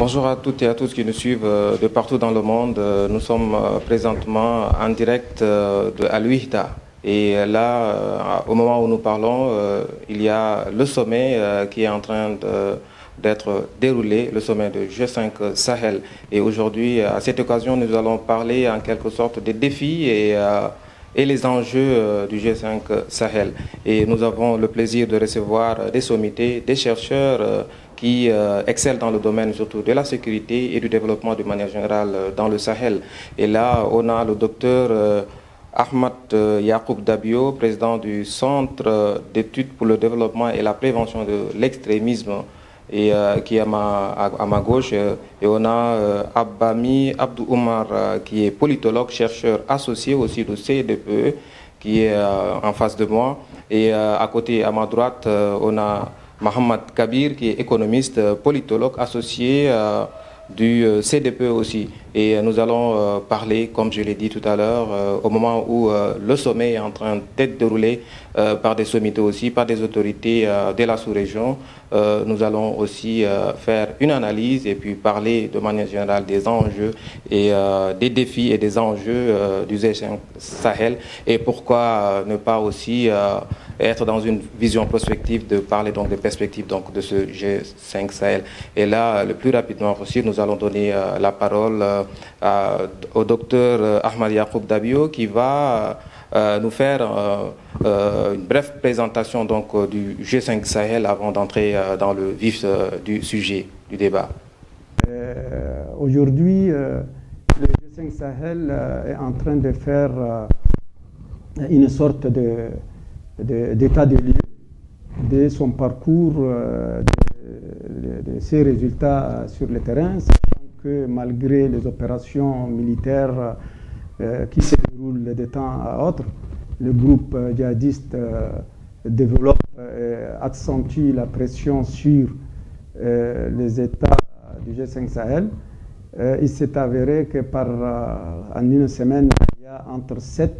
Bonjour à toutes et à tous qui nous suivent de partout dans le monde. Nous sommes présentement en direct de Al-Wihda. Et là, au moment où nous parlons, il y a le sommet qui est en train d'être déroulé, le sommet de G5 Sahel. Et aujourd'hui, à cette occasion, nous allons parler en quelque sorte des défis et les enjeux du G5 Sahel. Et nous avons le plaisir de recevoir des sommités, des chercheurs qui excellent dans le domaine surtout de la sécurité et du développement de manière générale dans le Sahel. Et là, on a le docteur Ahmad Yacoub Dabio, président du Centre d'études pour le développement et la prévention de l'extrémisme, et qui est à ma gauche. Et on a Abbami Abdou Oumar, qui est politologue, chercheur associé aussi du CDPE, qui est en face de moi. Et à côté, à ma droite, on a Mohamed Kabir, qui est économiste, politologue associé du CDPE aussi. Et nous allons parler, comme je l'ai dit tout à l'heure, au moment où le sommet est en train d'être déroulé par des sommités aussi, par des autorités de la sous-région. Nous allons aussi faire une analyse et puis parler de manière générale des enjeux et des défis et des enjeux du G5 Sahel. Et pourquoi ne pas aussi être dans une vision prospective de parler donc des perspectives donc, de ce G5 Sahel. Et là, le plus rapidement possible, nous allons donner la parole au docteur Ahmad Yacoub Dabio qui va nous faire une brève présentation donc, du G5 Sahel avant d'entrer dans le vif du sujet du débat. Aujourd'hui, le G5 Sahel est en train de faire une sorte d'état des lieux de son parcours, de ses résultats sur le terrain, sachant que malgré les opérations militaires qui se déroulent de temps à autre, le groupe djihadiste développe et accentue la pression sur les États du G5 Sahel. Il s'est avéré que en une semaine, il y a entre 7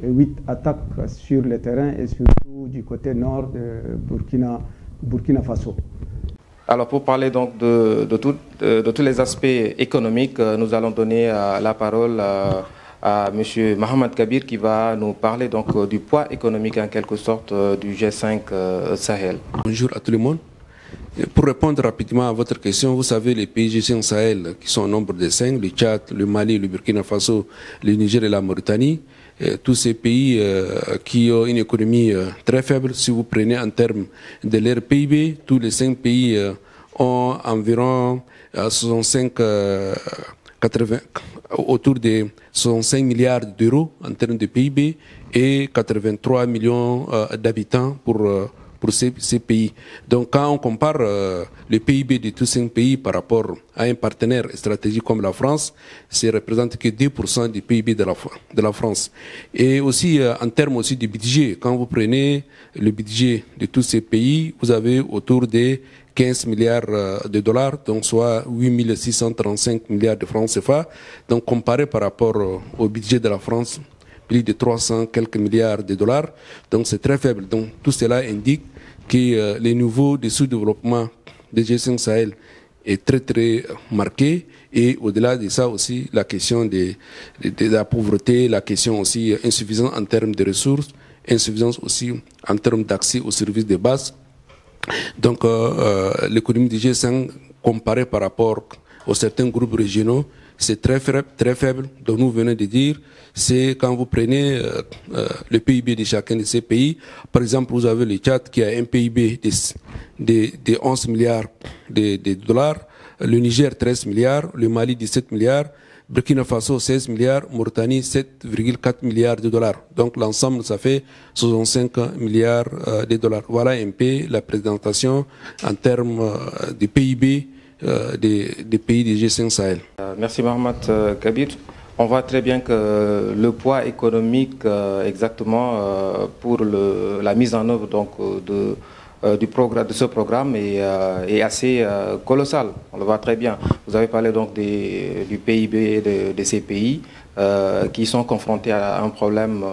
et 8 attaques sur le terrain et surtout du côté nord de Burkina Faso. Alors pour parler donc de tous les aspects économiques, nous allons donner la parole à M. Mohamed Kabir qui va nous parler donc du poids économique en quelque sorte du G5 Sahel. Bonjour à tout le monde. Pour répondre rapidement à votre question, vous savez les pays G5 Sahel qui sont au nombre de 5, le Tchad, le Mali, le Burkina Faso, le Niger et la Mauritanie, tous ces pays qui ont une économie très faible, si vous prenez en termes de leur PIB, tous les 5 pays ont environ autour de 65 milliards d'euros en termes de PIB et 83 millions d'habitants pour ces pays. Donc quand on compare le PIB de tous ces pays par rapport à un partenaire stratégique comme la France, ça représente que 2% du PIB de la France. Et aussi en termes aussi de budget, quand vous prenez le budget de tous ces pays, vous avez autour de 15 milliards de dollars, donc soit 8 635 milliards de francs CFA. Donc comparé par rapport au budget de la France, plus de 300 quelques milliards de dollars, donc c'est très faible. Donc tout cela indique que le niveau de sous-développement de G5 Sahel est très marqué, et au-delà de ça aussi la question de la pauvreté, la question aussi insuffisance en termes de ressources, insuffisance aussi en termes d'accès aux services de base. Donc l'économie du G5 comparée par rapport aux certains groupes régionaux, c'est très faible. Donc nous venons de dire, c'est quand vous prenez le PIB de chacun de ces pays, par exemple vous avez le Tchad qui a un PIB de 11 milliards de dollars, le Niger 13 milliards, le Mali 17 milliards, Burkina Faso 16 milliards, Mauritanie 7,4 milliards de dollars. Donc l'ensemble ça fait 65 milliards de dollars. Voilà un peu la présentation en termes de PIB des pays du G5 Sahel. Merci Mohamed Kabir. On voit très bien que le poids économique exactement pour la mise en œuvre donc, de ce programme est assez colossal. On le voit très bien. Vous avez parlé donc du PIB de ces pays. qui sont confrontés à un problème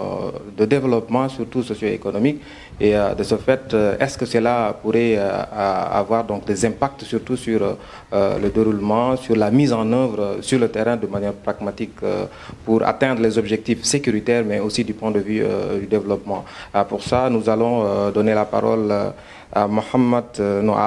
de développement, surtout socio-économique. Et de ce fait, est-ce que cela pourrait avoir donc des impacts surtout sur le déroulement, sur la mise en œuvre sur le terrain de manière pragmatique pour atteindre les objectifs sécuritaires, mais aussi du point de vue du développement. Pour ça, nous allons donner la parole à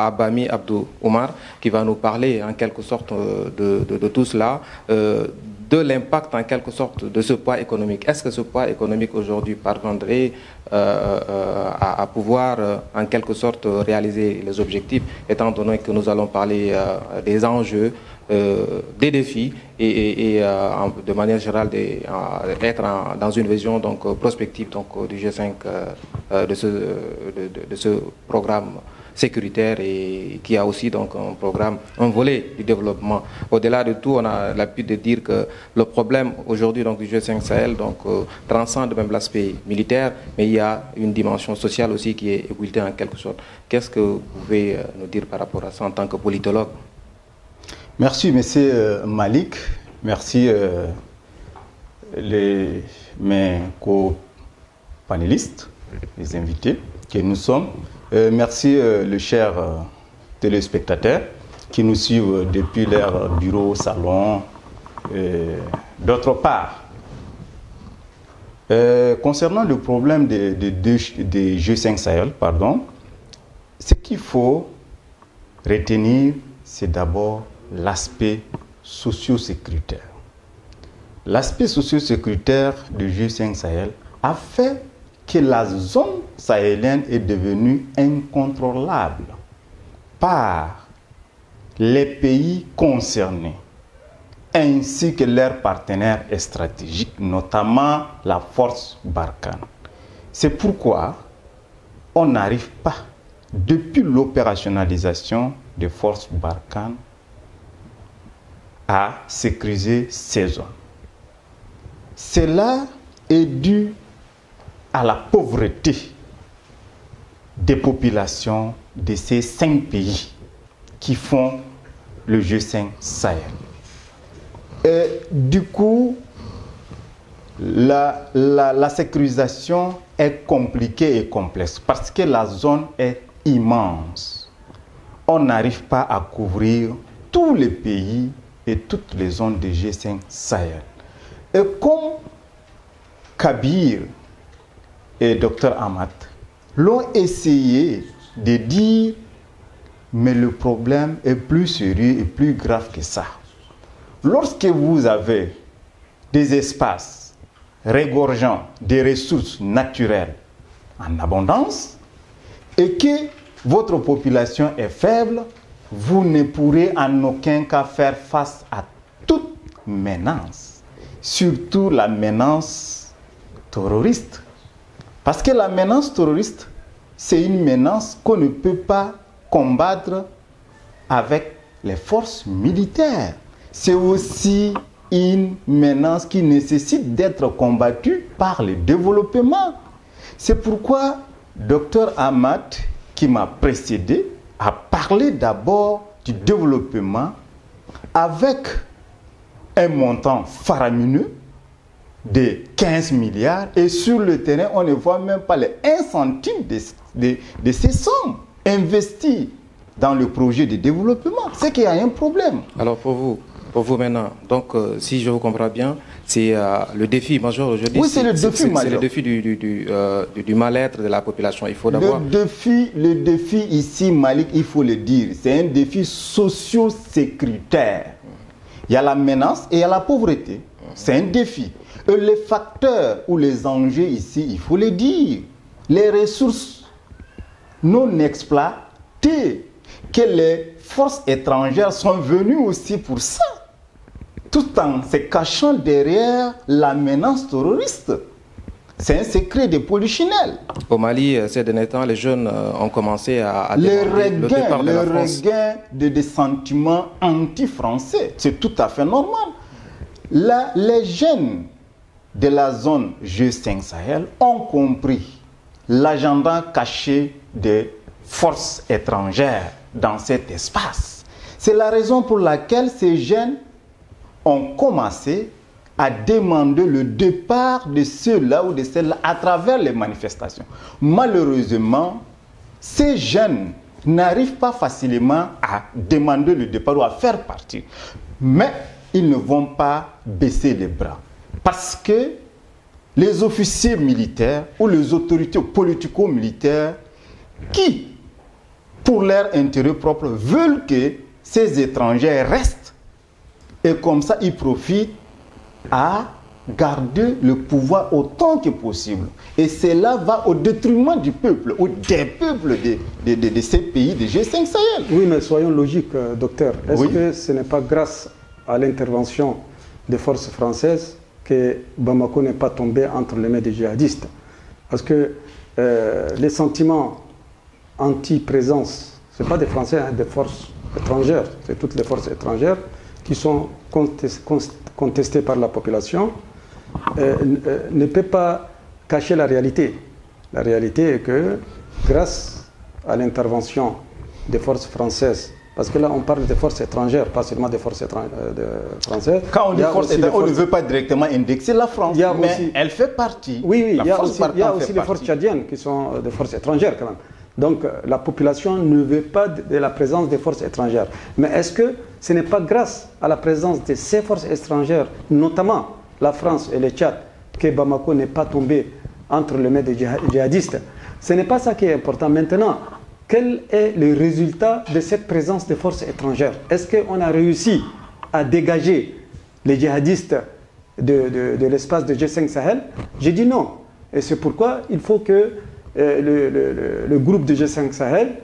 Abami Abdou Oumar, qui va nous parler en quelque sorte de tout cela, de l'impact en quelque sorte de ce poids économique. Est-ce que ce poids économique aujourd'hui parviendrait à pouvoir en quelque sorte réaliser les objectifs, étant donné que nous allons parler des enjeux, des défis et de manière générale être dans une vision donc prospective donc du G5 de ce programme sécuritaire et qui a aussi donc un volet du développement. Au-delà de tout, on a l'habitude de dire que le problème aujourd'hui donc du G5 Sahel donc transcende même l'aspect militaire, mais il y a une dimension sociale aussi qui est occultée en quelque sorte. Qu'est-ce que vous pouvez nous dire par rapport à ça en tant que politologue? Merci, monsieur Malik. Merci mes co-panélistes, les invités que nous sommes. Merci le cher téléspectateurs qui nous suivent depuis leur bureau, salon. D'autre part, concernant le problème des G5 Sahel, ce qu'il faut retenir, c'est d'abord l'aspect socio-sécuritaire. L'aspect socio-sécuritaire du G5 Sahel a fait que la zone sahélienne est devenue incontrôlable par les pays concernés ainsi que leurs partenaires stratégiques, notamment la force Barkhane. C'est pourquoi on n'arrive pas, depuis l'opérationnalisation des forces Barkhane, à sécuriser ces zones. Cela est dû à la pauvreté des populations de ces 5 pays qui font le G5 Sahel. Et du coup, la sécurisation est compliquée et complexe parce que la zone est immense. On n'arrive pas à couvrir tous les pays et toutes les zones de G5 Sahel. Et comme Kabir et Dr Ahmad l'ont essayé de dire, mais le problème est plus sérieux et plus grave que ça. Lorsque vous avez des espaces regorgeant des ressources naturelles en abondance et que votre population est faible, vous ne pourrez en aucun cas faire face à toute menace, surtout la menace terroriste. Parce que la menace terroriste, c'est une menace qu'on ne peut pas combattre avec les forces militaires. C'est aussi une menace qui nécessite d'être combattue par le développement. C'est pourquoi Dr Ahmad, qui m'a précédé, a parlé d'abord du développement avec un montant faramineux de 15 milliards et sur le terrain, on ne voit même pas les 1 centime de ces sommes investies dans le projet de développement. C'est qu'il y a un problème. Alors pour vous maintenant, donc si je vous comprends bien, c'est le défi majeur aujourd'hui. Oui, c'est le défi majeur. C'est le défi du mal-être de la population. Il faut d'abord... Le défi ici, Malik, il faut le dire, c'est un défi socio-sécuritaire. Il y a la menace et il y a la pauvreté. C'est un défi. Et les facteurs ou les enjeux ici, il faut le dire, les ressources non exploitées, que les forces étrangères sont venues aussi pour ça, tout en se cachant derrière la menace terroriste. C'est un secret de polichinelle. Au Mali, ces derniers temps, les jeunes ont commencé à demander le départ de la France. Le regain des sentiments anti-français, c'est tout à fait normal. Là, les jeunes de la zone G5 Sahel ont compris l'agenda caché des forces étrangères dans cet espace. C'est la raison pour laquelle ces jeunes ont commencé à demander le départ de ceux-là ou de celles-là à travers les manifestations. Malheureusement, ces jeunes n'arrivent pas facilement à demander le départ ou à faire partir. Mais ils ne vont pas baisser les bras. Parce que les officiers militaires ou les autorités politico-militaires qui, pour leur intérêt propre, veulent que ces étrangers restent. Et comme ça, ils profitent à garder le pouvoir autant que possible. Et cela va au détriment du peuple ou des peuples de ces pays de G5 Sahel. Oui, mais soyons logiques, docteur. Est-ce Oui. que ce n'est pas grâce à l'intervention des forces françaises que Bamako n'est pas tombé entre les mains des djihadistes? Parce que les sentiments anti-présence, ce n'est pas des Français, hein, des forces étrangères, c'est toutes les forces étrangères qui sont contestées par la population, ne peut pas cacher la réalité. La réalité est que grâce à l'intervention des forces françaises, parce que là on parle des forces étrangères, pas seulement des forces françaises. Quand on dit forces étrangères, on ne veut pas directement indexer la France, mais aussi, elle fait partie. Oui, oui, La il y a force aussi Barkhane les fait forces partie. tchadiennes qui sont des forces étrangères quand même. Donc la population ne veut pas de la présence des forces étrangères. Mais est-ce que ce n'est pas grâce à la présence de ces forces étrangères, notamment la France et le Tchad, que Bamako n'est pas tombé entre les mains des djihadistes? Ce n'est pas ça qui est important. Maintenant, quel est le résultat de cette présence des forces étrangères? Est-ce qu'on a réussi à dégager les djihadistes de l'espace de G5 Sahel? J'ai dit non. Et c'est pourquoi il faut que le groupe de G5 Sahel,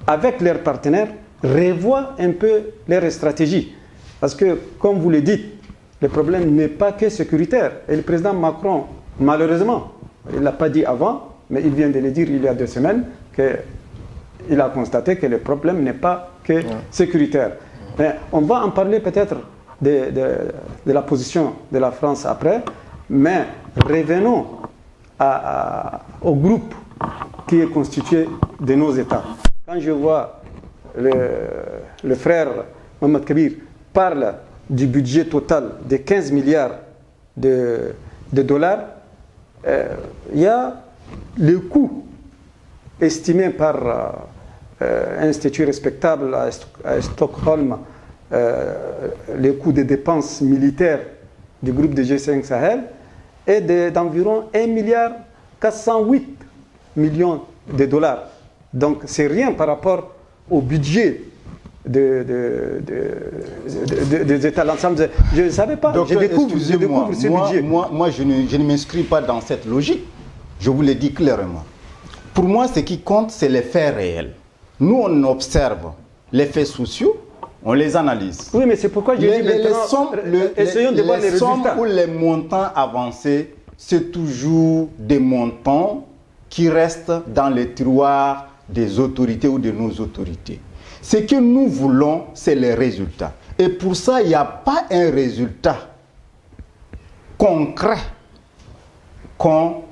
avec leurs partenaires, revoient un peu leur stratégie. Parce que, comme vous le dites, le problème n'est pas que sécuritaire. Et le président Macron, malheureusement, il ne l'a pas dit avant, mais il vient de le dire il y a 2 semaines, qu'il a constaté que le problème n'est pas que sécuritaire. Mais on va en parler peut-être de la position de la France après, mais revenons au groupe qui est constitué de nos États. Quand je vois le frère Mohamed Kabir parle du budget total de 15 milliards de dollars, il y a le coût estimé par un institut respectable à Stockholm, le coût des dépenses militaires du groupe de G5 Sahel est d'environ 1,408 milliard de dollars. Donc c'est rien par rapport au budget des États, l'ensemble. Je ne savais pas. Docteur, je découvre ce budget. Moi, je ne m'inscris pas dans cette logique. Je vous l'ai dit clairement. Pour moi, ce qui compte, c'est les faits réels. Nous, on observe les faits sociaux, on les analyse. Oui, mais c'est pourquoi j'ai dit maintenant, essayons de voir les résultats. Ou les montants avancés, c'est toujours des montants qui restent dans les tiroirs des autorités ou de nos autorités. Ce que nous voulons, c'est les résultats. Et pour ça, il n'y a pas un résultat concret qu'on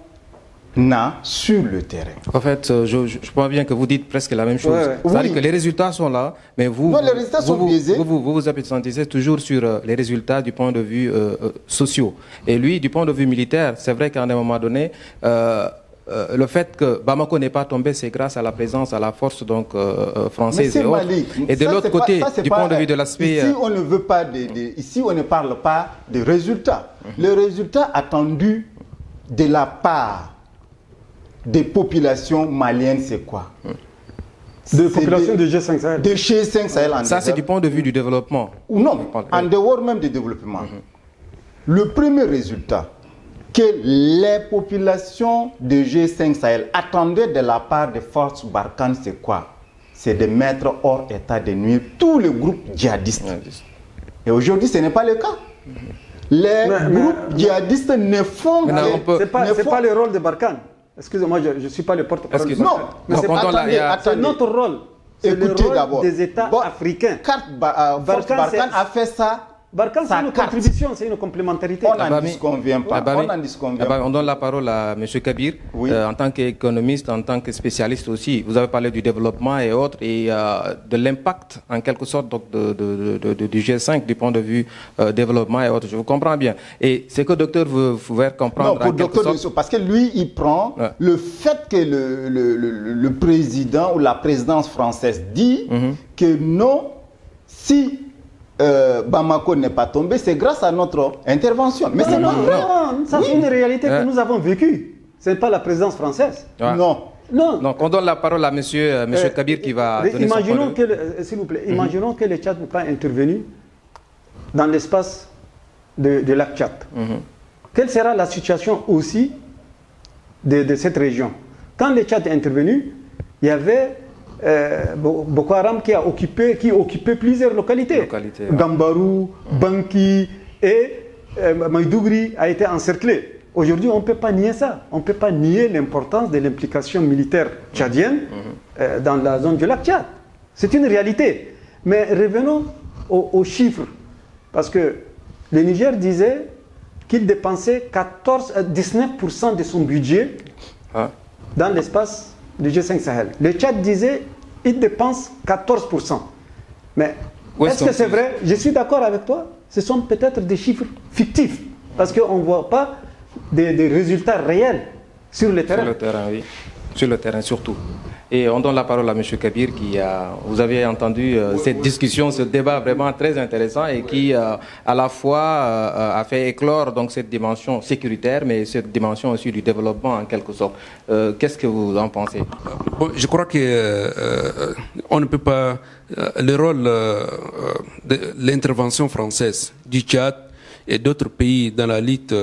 a sur le terrain. En fait, je crois bien que vous dites presque la même chose. Ouais. C'est-à-dire Oui. que les résultats sont là, mais vous... Non, les résultats sont biaisés. Vous appréciez toujours sur les résultats du point de vue sociaux. Et lui, du point de vue militaire, c'est vrai qu'à un moment donné... le fait que Bamako n'est pas tombé, c'est grâce à la présence, à la force donc française et autres. Et de l'autre côté, du point de vue de l'aspect... Ici, on ne veut pas ici, on ne parle pas des résultats. Les résultats attendus de la part des populations maliennes, c'est quoi? De population de G5 Sahel. De G5 Sahel en Ça, c'est du point de vue du développement. Ou non, en dehors même du développement. Le premier résultat que les populations de G5 Sahel attendaient de la part des forces Barkhane, c'est quoi? C'est de mettre hors état de nuire tous les groupes djihadistes. Et aujourd'hui, ce n'est pas le cas. Les groupes djihadistes ne font que... C'est pas le rôle de Barkhane. Excusez-moi, je ne suis pas le porte-parole de Barkhane. Non, c'est notre rôle. C'est le rôle des États africains. Barkhane a fait ça Barkhane, c'est une contribution, c'est une complémentarité. On n'en disconvient pas. On donne la parole à M. Kabir, en tant qu'économiste, en tant que spécialiste aussi. Vous avez parlé du développement et autres, et de l'impact, en quelque sorte, donc, du G5 du point de vue développement et autres. Je vous comprends bien. Et c'est que le docteur veut faire comprendre. Non, pour docteur, parce que lui, il prend le fait que le président ou la présidence française dit que non, si Bamako n'est pas tombé, c'est grâce à notre intervention. Mais c'est non, ça c'est une réalité que nous avons vécue. Ce n'est pas la présidence française. Non. Donc on donne la parole à monsieur Kabir qui va donner son point de vue. S'il vous plaît, imaginons que le Tchad n'est pas intervenu dans l'espace de lac Tchad. Quelle sera la situation aussi de cette région? Quand le Tchad est intervenu, il y avait Boko Haram qui occupait plusieurs localités. Gambarou, Banki et Maïdougri a été encerclé. Aujourd'hui, on ne peut pas nier ça. On ne peut pas nier l'importance de l'implication militaire tchadienne dans la zone du lac Tchad. C'est une réalité. Mais revenons aux chiffres. Parce que le Niger disait qu'il dépensait 19% de son budget dans l'espace du G5 Sahel. Le Tchad disait qu'il dépense 14%. Mais est-ce que c'est vrai? Je suis d'accord avec toi. Ce sont peut-être des chiffres fictifs. Parce qu'on ne voit pas des résultats réels sur le terrain. Sur le terrain, oui. Sur le terrain, surtout. Et on donne la parole à M. Kabir vous avez entendu cette discussion, ce débat vraiment très intéressant et qui à la fois a fait éclore donc cette dimension sécuritaire, mais cette dimension aussi du développement en quelque sorte. Qu'est-ce que vous en pensez? Bon, je crois que on ne peut pas le rôle de l'intervention française du Tchad et d'autres pays dans la lutte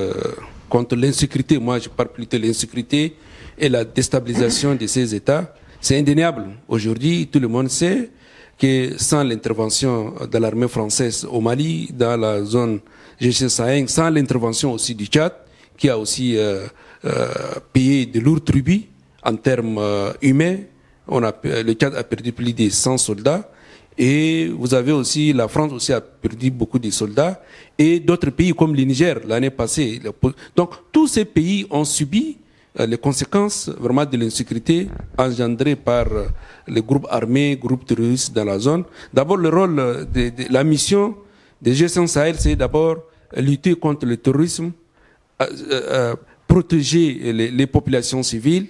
contre l'insécurité. Moi, je parle plutôt de l'insécurité et la déstabilisation de ces États. C'est indéniable. Aujourd'hui, tout le monde sait que sans l'intervention de l'armée française au Mali, dans la zone G5 Sahel, sans l'intervention aussi du Tchad, qui a aussi payé de lourds tributs en termes humains, le Tchad a perdu plus de 100 soldats. Et vous avez aussi, la France aussi a perdu beaucoup de soldats. Et d'autres pays comme le Niger, l'année passée. Donc, tous ces pays ont subi les conséquences vraiment de l'insécurité engendrée par les groupes armés, groupes terroristes dans la zone. D'abord, le rôle de la mission des G5 Sahel, c'est d'abord lutter contre le terrorisme, protéger les populations civiles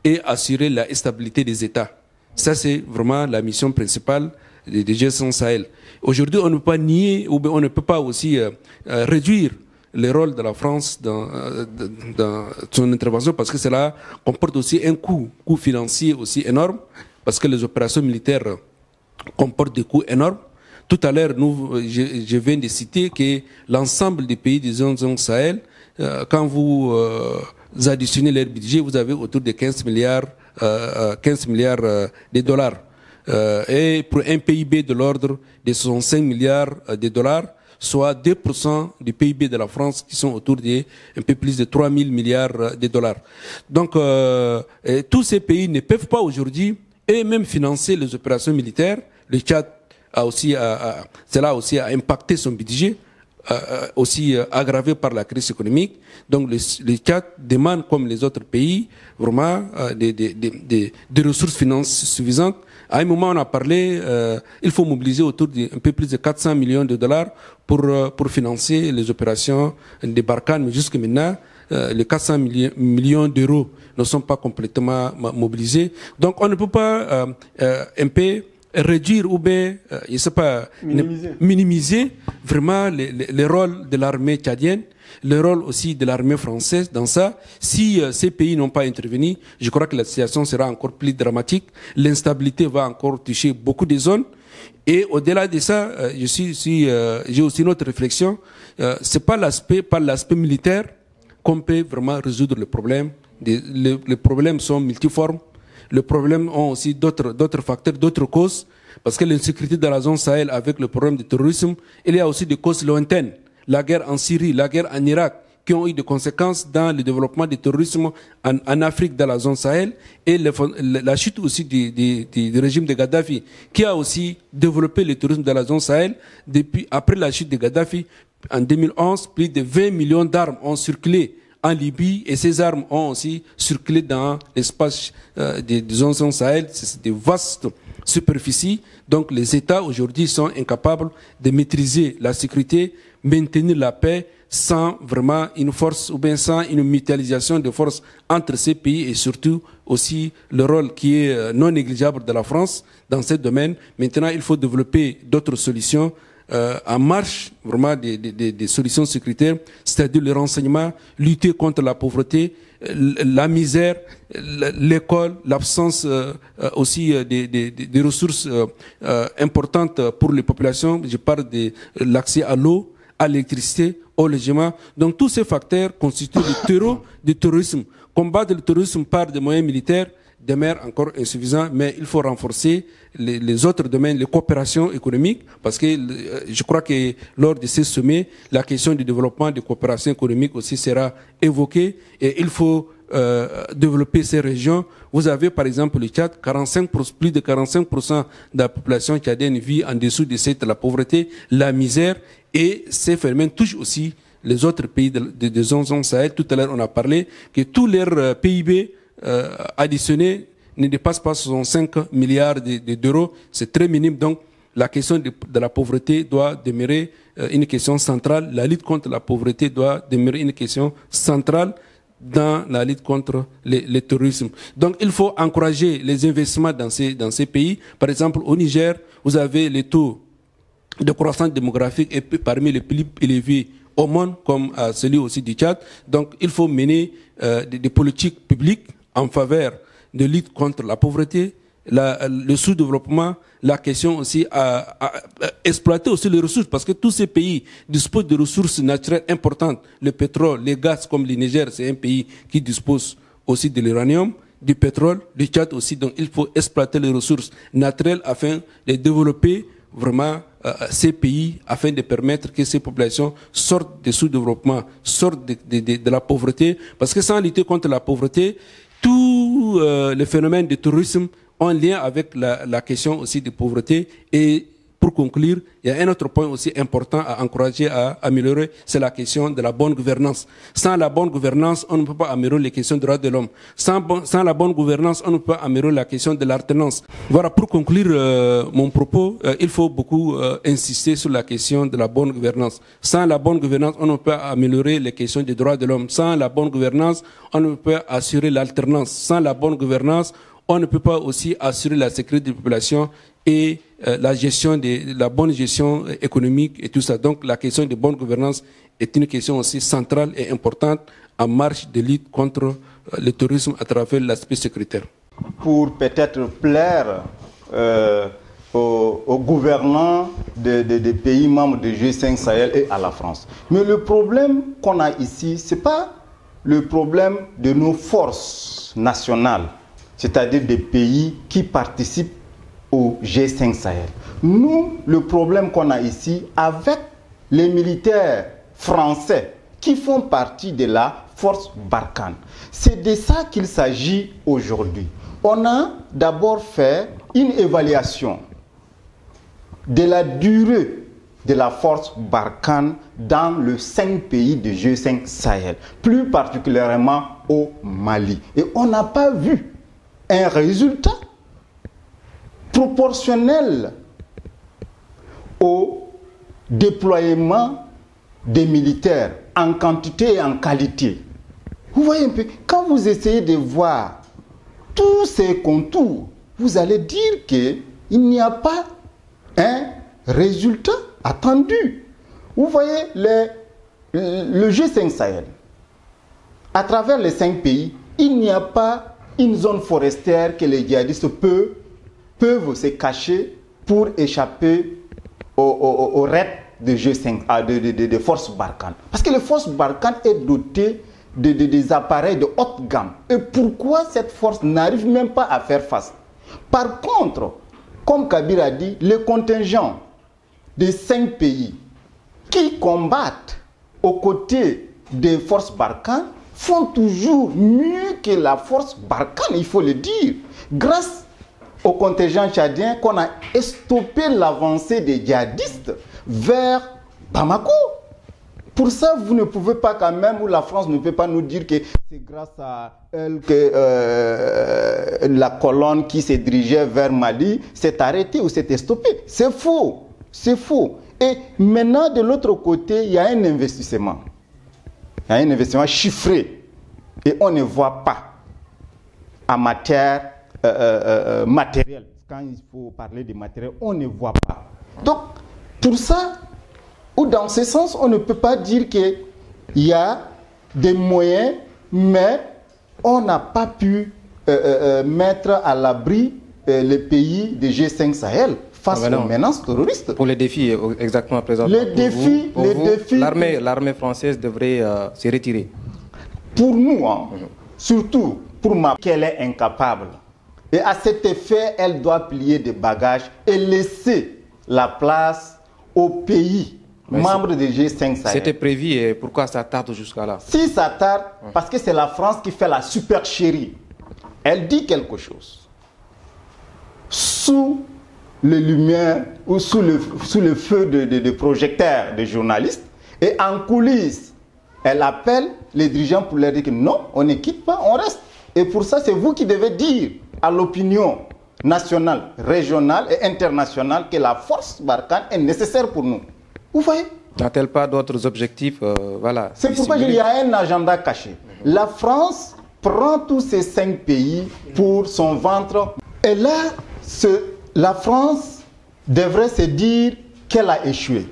et assurer la stabilité des États. Ça, c'est vraiment la mission principale des G5 Sahel. Aujourd'hui, on ne peut pas nier, ou on ne peut pas aussi réduire le rôle de la France dans son intervention, parce que cela comporte aussi un coût financier aussi énorme, parce que les opérations militaires comportent des coûts énormes. Tout à l'heure, je viens de citer que l'ensemble des pays des zones Sahel, quand vous additionnez leur budget, vous avez autour de 15 milliards de dollars. Et pour un PIB de l'ordre de 65 milliards de dollars, soit 2% du PIB de la France, qui sont autour de un peu plus de 3 000 milliards de dollars. Donc, tous ces pays ne peuvent pas aujourd'hui eux-mêmes financer les opérations militaires. Le Tchad cela aussi a impacté son budget, aussi aggravé par la crise économique. Donc, le Tchad demande, comme les autres pays, vraiment des ressources financières suffisantes. À un moment, on a parlé, il faut mobiliser autour d'un peu plus de 400 millions de dollars pour financer les opérations de Barkhane. Mais jusque maintenant, les 400 millions d'euros ne sont pas complètement mobilisés. Donc, on ne peut pas un peu réduire ou bien, je sais pas, minimiser vraiment le rôle de l'armée tchadienne, le rôle aussi de l'armée française dans ça. Si ces pays n'ont pas intervenu, je crois que la situation sera encore plus dramatique. L'instabilité va encore toucher beaucoup de zones. Et au-delà de ça, j'ai aussi une autre réflexion. C'est pas par l'aspect militaire qu'on peut vraiment résoudre le problème. Les problèmes sont multiformes. Les problèmes ont aussi d'autres facteurs, d'autres causes. Parce que l'insécurité dans la zone Sahel, avec le problème du terrorisme, il y a aussi des causes lointaines. La guerre en Syrie, la guerre en Irak, qui ont eu des conséquences dans le développement du terrorisme en Afrique, dans la zone Sahel, et la chute aussi du régime de Gaddafi, qui a aussi développé le terrorisme dans la zone Sahel. Après la chute de Gaddafi, en 2011, plus de 20 millions d'armes ont circulé en Libye, et ces armes ont aussi circulé dans l'espace des zones Sahel. C'est des vastes superficies. Donc les États aujourd'hui sont incapables de maîtriser la sécurité, maintenir la paix sans vraiment une force ou bien sans une mutualisation de forces entre ces pays, et surtout aussi le rôle qui est non négligeable de la France dans ce domaine. Maintenant, il faut développer d'autres solutions en marche, vraiment des solutions sécuritaires, c'est-à-dire le renseignement, lutter contre la pauvreté, la misère, l'école, l'absence aussi des ressources importantes pour les populations. Je parle de l'accès à l'eau, à l'électricité, au logement. Donc tous ces facteurs constituent le terreau du terrorisme. Combattre le terrorisme par des moyens militaires demeure encore insuffisant, mais il faut renforcer les autres domaines, les coopérations économiques, parce que je crois que lors de ces sommets, la question du développement des coopérations économiques aussi sera évoquée, et il faut développer ces régions. Vous avez par exemple le Tchad, plus de 45% de la population tchadienne vit en dessous de la pauvreté, la misère, et ces phénomènes touchent aussi les autres pays de zone Sahel. Tout à l'heure, on a parlé que tous leurs PIB additionnés ne dépassent pas 65 milliards d'euros. C'est très minime. Donc, la question de la pauvreté doit demeurer une question centrale. La lutte contre la pauvreté doit demeurer une question centrale dans la lutte contre le terrorisme. Donc, il faut encourager les investissements dans ces pays. Par exemple, au Niger, vous avez les taux de croissance démographique est parmi les plus élevés au monde, comme celui aussi du Tchad. Donc, il faut mener des politiques publiques en faveur de lutte contre la pauvreté, le sous-développement, la question aussi à exploiter aussi les ressources, parce que tous ces pays disposent de ressources naturelles importantes. Le pétrole, les gaz, comme le Niger, c'est un pays qui dispose aussi de l'uranium, du pétrole, du Tchad aussi. Donc il faut exploiter les ressources naturelles afin de développer vraiment ces pays, afin de permettre que ces populations sortent du sous-développement, sortent de la pauvreté, parce que sans lutter contre la pauvreté, tous les phénomènes de terrorisme ont un lien avec la question aussi de pauvreté. Et pour conclure, il y a un autre point aussi important à encourager, à améliorer, c'est la question de la bonne gouvernance. Sans la bonne gouvernance, on ne peut pas améliorer les questions des droits de l'homme. Sans la bonne gouvernance, on ne peut pas améliorer la question de l'alternance. Voilà, pour conclure mon propos, il faut beaucoup insister sur la question de la bonne gouvernance. Sans la bonne gouvernance, on ne peut pas améliorer les questions des droits de l'homme. Sans la bonne gouvernance, on ne peut pas assurer l'alternance. Sans la bonne gouvernance, on ne peut pas aussi assurer la sécurité des populations et la bonne gestion économique et tout ça. Donc la question de bonne gouvernance est une question aussi centrale et importante en marche de lutte contre le terrorisme à travers l'aspect sécuritaire. Pour peut-être plaire aux gouvernants des pays membres du G5 Sahel et à la France. Mais le problème qu'on a ici, ce n'est pas le problème de nos forces nationales, c'est-à-dire des pays qui participent au G5 Sahel. Nous, le problème qu'on a ici, avec les militaires français qui font partie de la force Barkhane, c'est de ça qu'il s'agit aujourd'hui. On a d'abord fait une évaluation de la durée de la force Barkhane dans les 5 pays du G5 Sahel, plus particulièrement au Mali. Et on n'a pas vu un résultat proportionnel au déploiement des militaires en quantité et en qualité. Vous voyez un peu, quand vous essayez de voir tous ces contours, vous allez dire qu'il n'y a pas un résultat attendu. Vous voyez, le G5 Sahel, à travers les 5 pays, il n'y a pas une zone forestière que les djihadistes peuvent se cacher pour échapper au raid de G5, de forces Barkhane. Parce que les forces Barkhane est dotée des appareils de haute gamme. Et pourquoi cette force n'arrive même pas à faire face? Par contre, comme Kabir a dit, les contingents des 5 pays qui combattent aux côtés des forces Barkhane font toujours mieux que la force Barkhane, il faut le dire. Grâce au contingent tchadien qu'on a stoppé l'avancée des djihadistes vers Bamako. Pour ça, vous ne pouvez pas quand même, ou la France ne peut pas nous dire que c'est grâce à elle que la colonne qui s'est dirigée vers Mali s'est arrêtée ou s'est stoppée. C'est faux. C'est faux. Et maintenant, de l'autre côté, il y a un investissement. Il y a un investissement chiffré. Et on ne voit pas en matière matérielle. Quand il faut parler de matériel, on ne voit pas. Donc, pour ça, ou dans ce sens, on ne peut pas dire qu'il y a des moyens, mais on n'a pas pu mettre à l'abri les pays de G5 Sahel face aux menaces terroristes. Pour les défis exactement présentés. Les défis, l'armée française devrait se retirer. Pour nous, hein, surtout pour qu'elle est incapable. Et à cet effet, elle doit plier des bagages et laisser la place aux pays membres de G5 Sahel. C'était prévu et pourquoi ça tarde jusqu'à là? Si ça tarde, parce que c'est la France qui fait la supercherie. Elle dit quelque chose. Sous les lumières ou sous le feu de projecteurs des journalistes et en coulisses, elle appelle les dirigeants pour leur dire que non, on ne quitte pas, on reste. Et pour ça, c'est vous qui devez dire à l'opinion nationale, régionale et internationale que la force Barkhane est nécessaire pour nous. Vous voyez? N'a-t-elle pas d'autres objectifs voilà, c'est pourquoi il y a un agenda caché. La France prend tous ces 5 pays pour son ventre. Et là, la France devrait se dire qu'elle a échoué.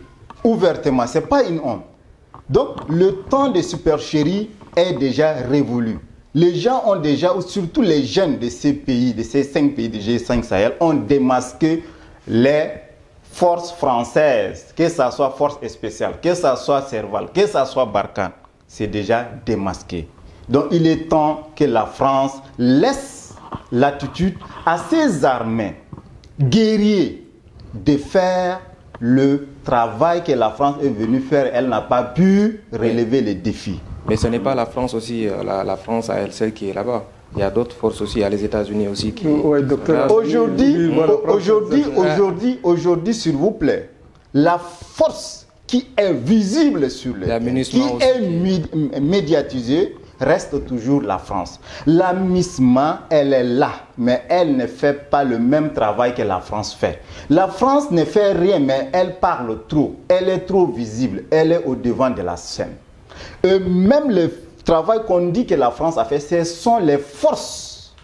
Ouvertement, ce n'est pas une honte. Donc, le temps de supercherie est déjà révolu. Les gens ont déjà, ou surtout les jeunes de ces pays, de ces 5 pays de G5 Sahel, ont démasqué les forces françaises, que ce soit force spéciale, que ce soit Serval, que ce soit Barkhane. C'est déjà démasqué. Donc, il est temps que la France laisse l'attitude à ses armées guerriers de faire le travail que la France est venue faire. Elle n'a pas pu relever les défis. Mais ce n'est pas la France aussi, la France à elle seule qui est là-bas. Il y a d'autres forces aussi, il y a les États-Unis aussi qui... Oui, docteur. Aujourd'hui, s'il vous plaît, la force qui est visible sur le terrain, qui est médiatisée, reste toujours la France. La MISMA, elle est là, mais elle ne fait pas le même travail que la France fait. La France ne fait rien, mais elle parle trop. Elle est trop visible. Elle est au devant de la scène. Et même le travail qu'on dit que la France a fait, ce sont les forces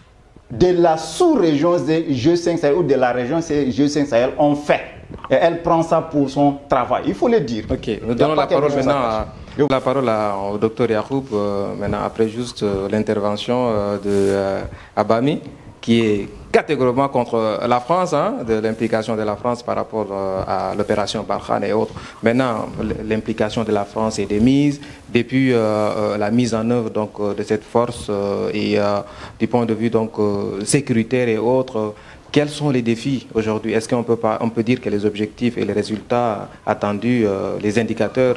de la sous-région G5 Sahel ou de la région G5 Sahel ont fait. Et elle prend ça pour son travail. Il faut le dire. Ok, nous donnons la parole maintenant au docteur Yacoub, maintenant après juste l'intervention de Abami, qui est catégoriquement contre la France, de l'implication de la France par rapport à l'opération Barkhane et autres. Maintenant, l'implication de la France est démise depuis la mise en œuvre donc, de cette force et du point de vue donc, sécuritaire et autres. Quels sont les défis aujourd'hui? Est-ce qu'on peut dire que les objectifs et les résultats attendus, les indicateurs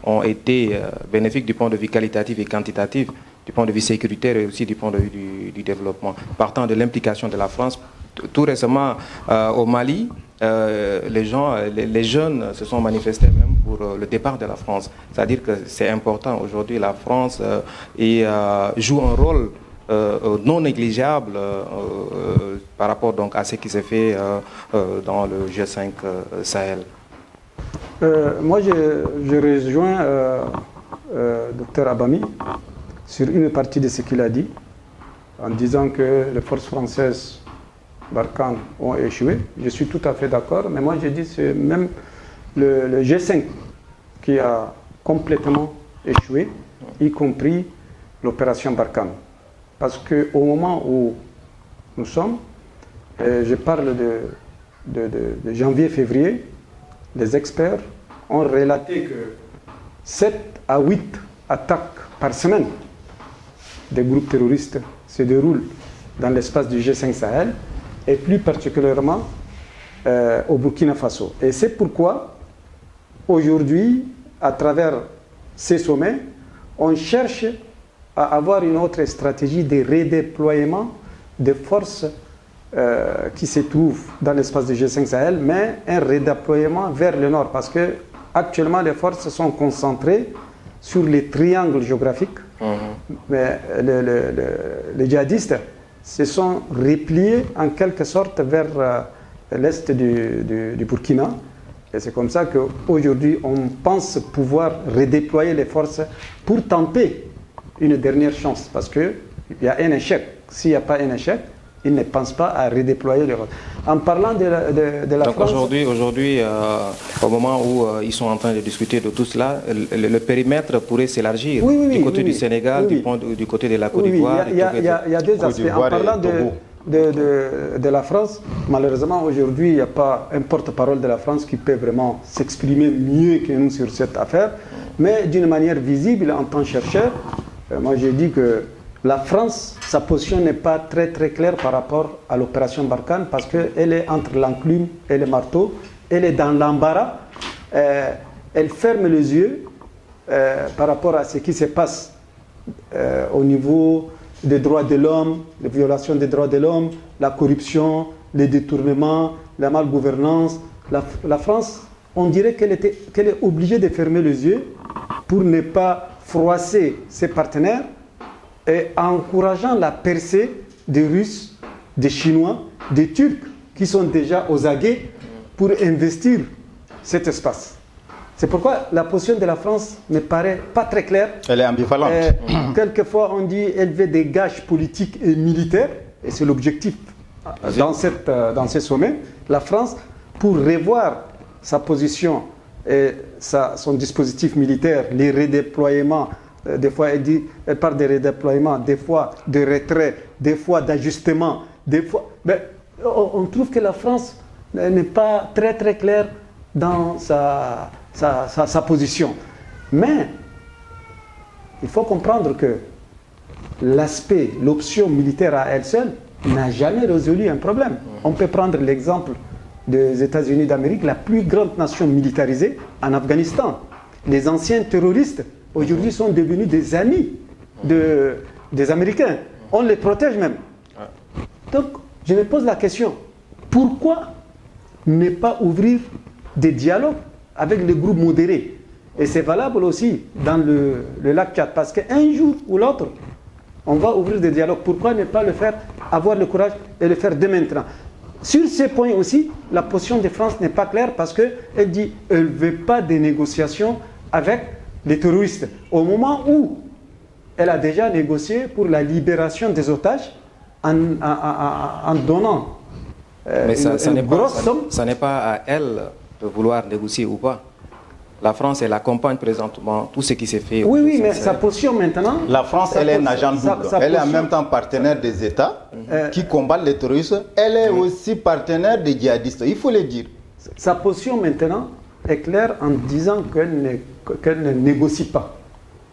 ont été bénéfiques du point de vue qualitatif et quantitatif, du point de vue sécuritaire et aussi du point de vue du développement? Partant de l'implication de la France, tout récemment au Mali, les jeunes se sont manifestés même pour le départ de la France. C'est-à-dire que c'est important aujourd'hui, la France joue un rôle non négligeable par rapport donc à ce qui s'est fait dans le G5 Sahel. Moi, je rejoins Dr Abami sur une partie de ce qu'il a dit, en disant que les forces françaises Barkhane ont échoué. Je suis tout à fait d'accord, mais moi je dis que c'est même le G5 qui a complètement échoué, y compris l'opération Barkhane. Parce qu'au moment où nous sommes, je parle de janvier-février, les experts ont relaté que 7 à 8 attaques par semaine des groupes terroristes se déroulent dans l'espace du G5 Sahel et plus particulièrement au Burkina Faso. Et c'est pourquoi aujourd'hui, à travers ces sommets, on cherche à avoir une autre stratégie de redéploiement des forces qui se trouvent dans l'espace du G5 Sahel, mais un redéploiement vers le nord, parce que actuellement les forces sont concentrées sur les triangles géographiques, mais les djihadistes se sont repliés en quelque sorte vers l'est du Burkina. Et c'est comme ça qu'aujourd'hui, on pense pouvoir redéployer les forces pour tenter une dernière chance. Parce qu'il y a un échec. S'il n'y a pas un échec, ils ne pensent pas à redéployer les forces. En parlant de la Donc France... aujourd'hui, au moment où ils sont en train de discuter de tout cela, le périmètre pourrait s'élargir du côté du Sénégal, du côté de la Côte d'Ivoire. Il y a deux aspects. En parlant de la France, malheureusement aujourd'hui il n'y a pas un porte-parole de la France qui peut vraiment s'exprimer mieux que nous sur cette affaire, mais d'une manière visible en tant que chercheur, moi j'ai dit que la France, sa position n'est pas très claire par rapport à l'opération Barkhane, parce qu'elle est entre l'enclume et le marteau, elle est dans l'embarras, elle ferme les yeux par rapport à ce qui se passe au niveau des droits de l'homme, les violations des droits de l'homme, la corruption, les détournements, la malgouvernance. La France, on dirait qu'elle est obligée de fermer les yeux pour ne pas froisser ses partenaires, et encourageant la percée des Russes, des Chinois, des Turcs qui sont déjà aux aguets pour investir cet espace. C'est pourquoi la position de la France ne paraît pas très claire. Elle est ambivalente. Quelquefois, on dit qu'elle veut des gages politiques et militaires, et c'est l'objectif dans ce sommet. La France, pour revoir sa position et son dispositif militaire, les redéploiements, des fois elle parle de redéploiement, des fois de retrait, des fois d'ajustement, des fois... Mais on trouve que la France n'est pas très claire dans sa position. Mais il faut comprendre que l'option militaire à elle seule n'a jamais résolu un problème. On peut prendre l'exemple des États-Unis d'Amérique, la plus grande nation militarisée en Afghanistan. Les anciens terroristes, aujourd'hui, sont devenus des amis des Américains. On les protège même. Donc, je me pose la question, pourquoi ne pas ouvrir des dialogues avec les groupes modérés? Et c'est valable aussi dans le lac Tchad, parce qu'un jour ou l'autre, on va ouvrir des dialogues. Pourquoi ne pas le faire, avoir le courage et le faire dès maintenant? Sur ces points aussi, la position de France n'est pas claire, parce qu'elle dit qu'elle ne veut pas de négociations avec les terroristes. Au moment où elle a déjà négocié pour la libération des otages en donnant une grosse somme. Ça n'est pas à elle de vouloir négocier ou pas. La France, elle accompagne présentement tout ce qui s'est fait. Oui, mais sa position maintenant... La France, elle est un agent double. Elle est en même temps partenaire des États qui combattent les terroristes. Elle est aussi partenaire des djihadistes. Il faut le dire. Sa position maintenant est claire en disant qu'elle ne négocie pas.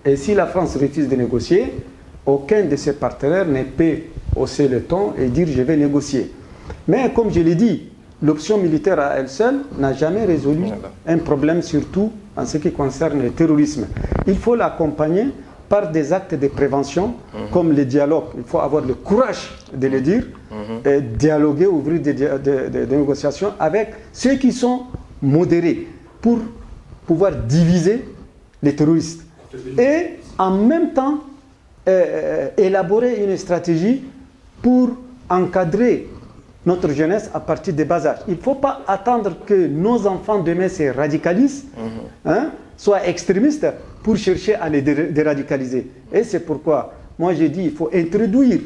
Et si la France refuse de négocier, aucun de ses partenaires ne peut hausser le ton et dire « je vais négocier ». Mais comme je l'ai dit, l'option militaire à elle seule n'a jamais résolu un problème, surtout en ce qui concerne le terrorisme. Il faut l'accompagner par des actes de prévention, comme les dialogues. Il faut avoir le courage de le dire, et dialoguer, ouvrir des négociations avec ceux qui sont modérés, pour pouvoir diviser les terroristes. Et en même temps, élaborer une stratégie pour encadrer notre jeunesse à partir des bas âges. Il ne faut pas attendre que nos enfants demain se radicalisent, soient extrémistes, pour chercher à les déradicaliser. Et c'est pourquoi, moi j'ai dit, il faut introduire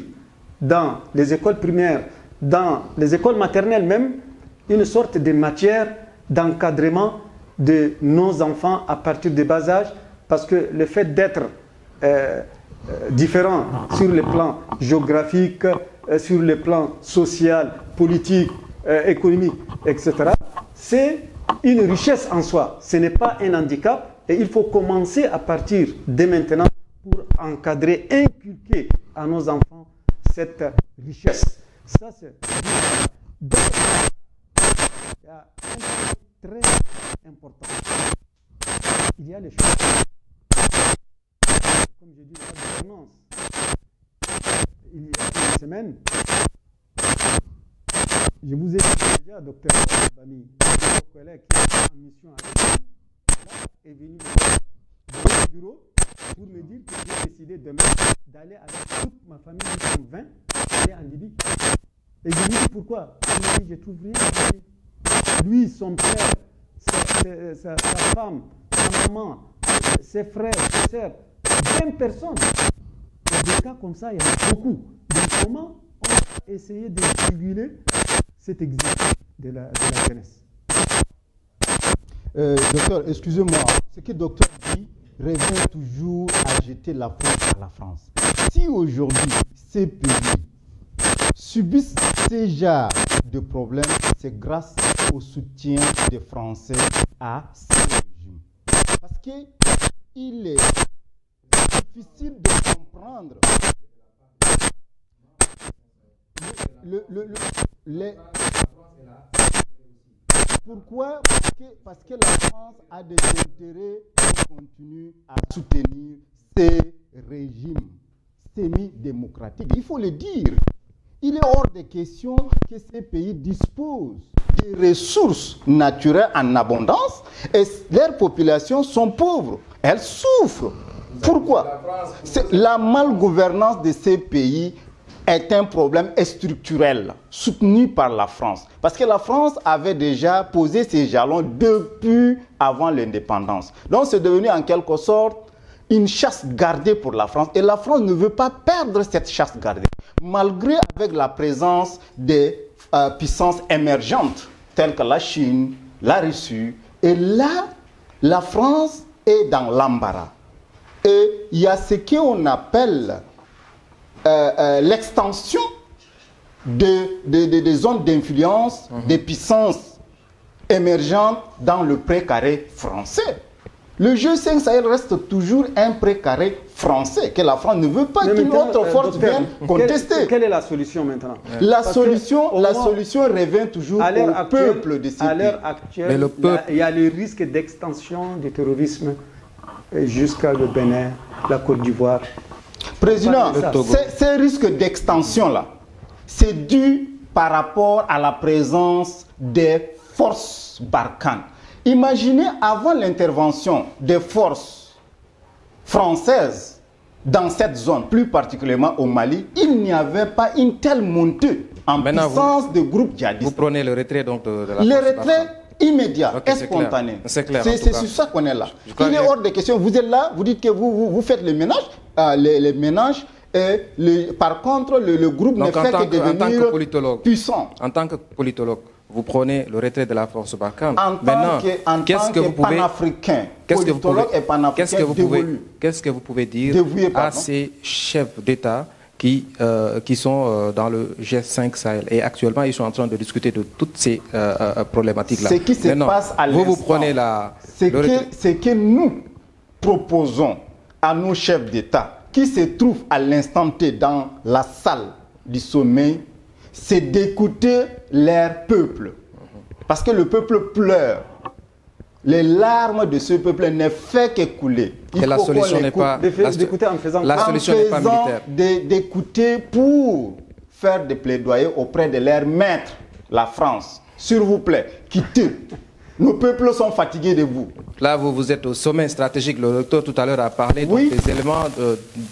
dans les écoles primaires, dans les écoles maternelles même, une sorte de matière d'encadrement de nos enfants à partir des bas âges, parce que le fait d'être différent sur le plan géographique, sur le plan social, politique, économique, etc., c'est une richesse en soi. Ce n'est pas un handicap, et il faut commencer à partir dès maintenant pour encadrer, inculquer à nos enfants cette richesse. Ça, c'est... Il y a un point très important. Il y a les choses. comme je dis, la gouvernance. Il y a une semaine, je vous ai dit déjà, docteur Bami, votre collègue qui est en mission avec nous, est venu dans le bureau pour me dire que j'ai décidé demain d'aller avec toute ma famille, nous sommes 20, aller en Libye. Et je lui dis pourquoi? Il m'a dit, je trouve rien à Libye. Lui, son père, sa femme, sa maman, ses frères, ses sœurs, 20 personnes. Et des cas comme ça, il y en a beaucoup. Donc comment on va essayer de réguler cet exil de la jeunesse? Docteur, excusez-moi, ce que le docteur dit revient toujours à jeter la faute à la France. Si aujourd'hui, ces pays subissent ces genres de problèmes, c'est grâce au soutien des Français à ce régime. Parce qu'il est difficile de comprendre pourquoi? Parce que la France a des intérêts pour continuer à soutenir ces régimes semi-démocratiques. Il faut le dire. Il est hors de question que ces pays disposent des ressources naturelles en abondance et leurs populations sont pauvres. Elles souffrent. Pourquoi? La malgouvernance de ces pays est un problème structurel soutenu par la France. Parce que la France avait déjà posé ses jalons depuis avant l'indépendance. Donc c'est devenu en quelque sorte une chasse gardée pour la France. Et la France ne veut pas perdre cette chasse gardée. Malgré avec la présence des puissances émergentes telles que la Chine, la Russie. Et là, la France est dans l'embarras. Et il y a ce qu'on appelle l'extension des zones d'influence des puissances émergentes dans le précaré français. Le G5 Sahel reste toujours un précaré français que la France ne veut pas qu'une autre force vienne contester. Quelle est la solution maintenant? La solution revient toujours au peuple de ces pays. À l'heure actuelle, il y a le risque d'extension du terrorisme jusqu'à le Bénin, la Côte d'Ivoire. Président, ces risques d'extension-là, c'est dû par rapport à la présence des forces Barkhane. Imaginez avant l'intervention des forces françaises dans cette zone, plus particulièrement au Mali, il n'y avait pas une telle montée en puissance de groupes djihadistes. Vous prenez le retrait donc de la Le retrait immédiat et spontané. C'est sur ça qu'on est là. Il est hors de question. Vous êtes là, vous dites que vous faites les ménages, et par contre, le groupe ne fait que devenir puissant. En tant que politologue, vous prenez le retrait de la force Barkhane. En tant que panafricain, politologue et panafricain dévolu. Qu'est-ce que vous pouvez dire à ces chefs d'État qui sont dans le G5 Sahel et actuellement ils sont en train de discuter de toutes ces problématiques-là? Ce qui se passe à l'instant, vous prenez ce que nous proposons à nos chefs d'État qui se trouvent à l'instant T dans la salle du sommet, c'est d'écouter leur peuple. Parce que le peuple pleure. Les larmes de ce peuple ne font qu'écouler. Et la solution n'est pas d'écouter en faisant la solution n'est pas militaire. D'écouter pour faire des plaidoyers auprès de leur maître, la France. S'il vous plaît, quittez. Nos peuples sont fatigués de vous. Là, vous êtes au sommet stratégique. Le docteur tout à l'heure a parlé donc, des éléments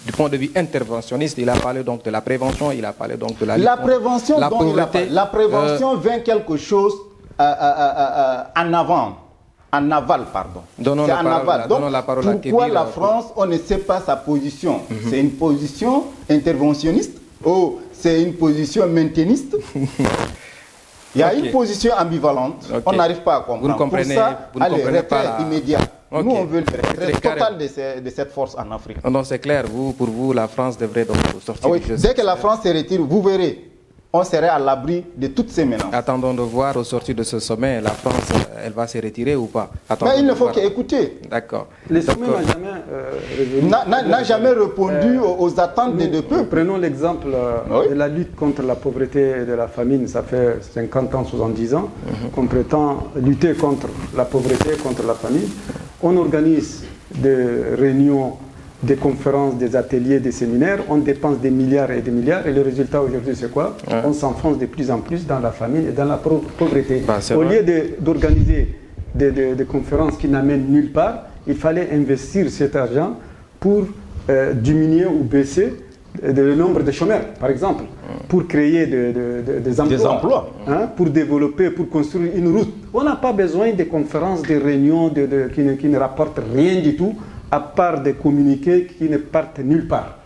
du point de vue interventionniste. Il a parlé donc de la prévention, il a parlé donc de la lutte prévention. La pauvreté. La prévention vient quelque chose en avant. En aval, pardon. Donnons la parole à pourquoi la France, on ne sait pas sa position? C'est une position interventionniste? Oh, c'est une position mainteniste? Il y a une position ambivalente. On n'arrive pas à comprendre. Vous ne comprenez, pour ça, retrait immédiat. Nous, on veut le retrait total de cette force en Afrique. Non, c'est clair. Pour vous, la France devrait donc sortir du jeu. Dès que la France se retire, vous verrez, on serait à l'abri de toutes ces menaces. Attendons de voir au sortir de ce sommet, la France, elle va se retirer ou pas? Mais il ne faut qu'écouter. D'accord. Le sommet n'a jamais répondu aux attentes des deux peuples. Prenons l'exemple de la lutte contre la pauvreté et de la famine. Ça fait 50 ans, 70 ans qu'on prétend lutter contre la pauvreté, contre la famine. On organise des réunions des conférences, des ateliers, des séminaires, on dépense des milliards et le résultat aujourd'hui c'est quoi? On s'enfonce de plus en plus dans la famine et dans la pauvreté. Au lieu d'organiser des conférences qui n'amènent nulle part, il fallait investir cet argent pour diminuer ou baisser le nombre de chômeurs, par exemple, pour créer des emplois, hein, pour développer, pour construire une route. On n'a pas besoin de conférences, de réunions qui ne rapportent rien du tout, à part des communiqués qui ne partent nulle part.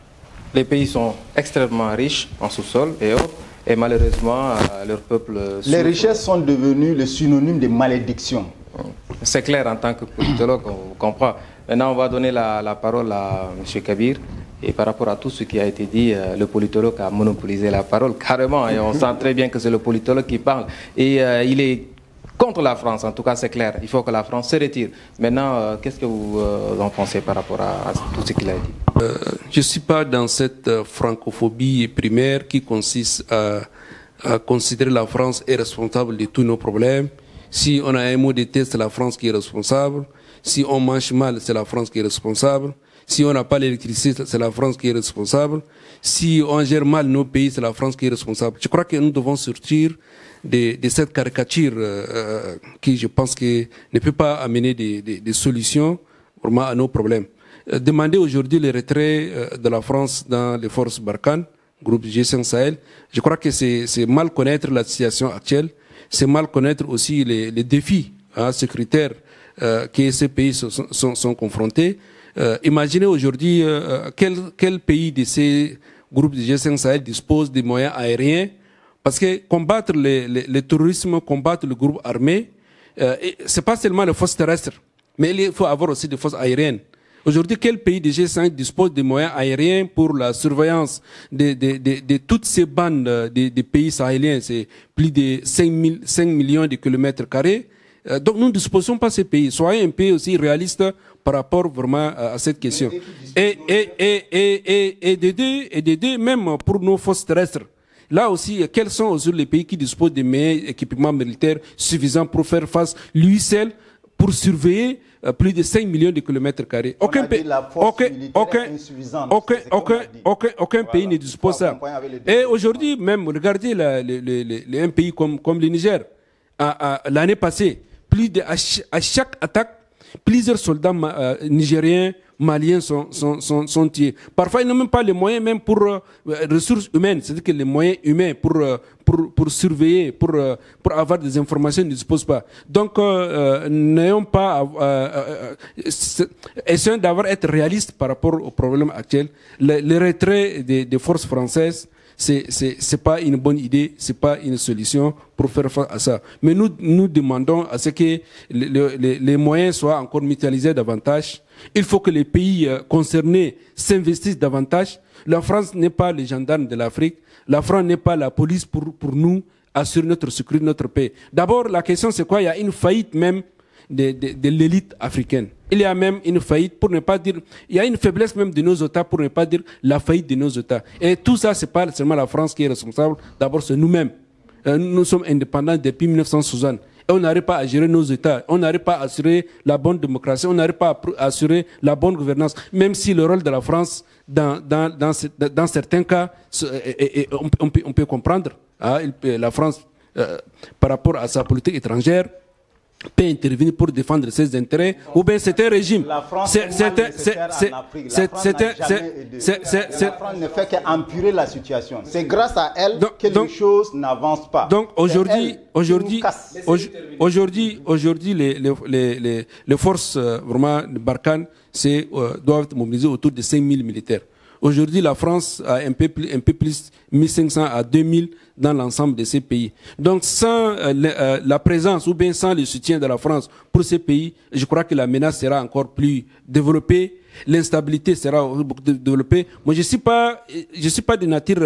Les pays sont extrêmement riches en sous-sol et autres, et malheureusement, leur peuple souffre. Les richesses sont devenues le synonyme de malédiction. C'est clair en tant que politologue, on comprend. Maintenant, on va donner la parole à M. Kabir. Et par rapport à tout ce qui a été dit, le politologue a monopolisé la parole carrément. Et on sent très bien que c'est le politologue qui parle. Et il est contre la France, en tout cas c'est clair. Il faut que la France se retire. Maintenant, qu'est-ce que vous en pensez par rapport à tout ce qu'il a dit? Je ne suis pas dans cette francophobie primaire qui consiste à considérer la France est responsable de tous nos problèmes. Si on a un mot de tête, c'est la France qui est responsable. Si on mange mal, c'est la France qui est responsable. Si on n'a pas l'électricité, c'est la France qui est responsable. Si on gère mal nos pays, c'est la France qui est responsable. Je crois que nous devons sortir de cette caricature qui, je pense, que ne peut pas amener des solutions vraiment à nos problèmes. Demander aujourd'hui le retrait de la France dans les forces Barkhane, groupe G5 Sahel, je crois que c'est mal connaître la situation actuelle, c'est mal connaître aussi les défis sécuritaires que ces pays sont confrontés. Imaginez aujourd'hui quel pays de ces groupes de G5 Sahel dispose des moyens aériens, parce que combattre le terrorisme, combattre le groupe armé, c'est pas seulement les forces terrestres, mais il faut avoir aussi des forces aériennes. Aujourd'hui, quel pays de G5 dispose des moyens aériens pour la surveillance de toutes ces bandes des pays sahéliens? C'est plus de 5 millions de kilomètres carrés. Donc nous ne disposons pas de ces pays. Soyez un peu aussi réaliste par rapport vraiment à cette question. Et de deux, même pour nos forces terrestres. Là aussi, quels sont aussi les pays qui disposent des meilleurs équipements militaires suffisants pour faire face, lui seul, pour surveiller plus de 5 millions de kilomètres carrés? Aucun pays ne dispose de ça. Et aujourd'hui, même, regardez un pays comme le Niger. L'année passée, à chaque attaque, plusieurs soldats nigériens, maliens sont tués. Parfois, ils n'ont même pas les moyens même pour ressources humaines, c'est-à-dire que les moyens humains pour surveiller, pour avoir des informations, ils ne disposent pas. Donc, n'ayons pas, essayons être réalistes par rapport au problème actuel. Le retrait des forces françaises, c'est pas une bonne idée, c'est pas une solution pour faire face à ça. Mais nous demandons à ce que les moyens soient encore mutualisés davantage. Il faut que les pays concernés s'investissent davantage. La France n'est pas le gendarme de l'Afrique. La France n'est pas la police pour nous assurer notre sécurité, notre paix. D'abord, la question c'est quoi? Il y a une faillite même de l'élite africaine. Il y a même une faillite, pour ne pas dire, il y a une faiblesse même de nos États, pour ne pas dire la faillite de nos États. Et tout ça, c'est pas seulement la France qui est responsable. D'abord, c'est nous-mêmes. Nous sommes indépendants depuis 1960. Et on n'arrive pas à gérer nos États. On n'arrive pas à assurer la bonne démocratie. On n'arrive pas à assurer la bonne gouvernance. Même si le rôle de la France, dans certains cas, on peut comprendre. La France, par rapport à sa politique étrangère, peut intervenir pour défendre ses intérêts, ou bien c'est un régime. La France ne fait qu'empirer la situation. C'est grâce à elle que les choses n'avancent pas. Donc aujourd'hui, les forces vraiment de Barkhane doivent être mobilisées autour de 5000 militaires. Aujourd'hui, la France a un peu plus 1500 à 2000 dans l'ensemble de ces pays. Donc, sans la présence ou bien sans le soutien de la France pour ces pays, je crois que la menace sera encore plus développée, l'instabilité sera beaucoup développée. Moi, je suis pas de nature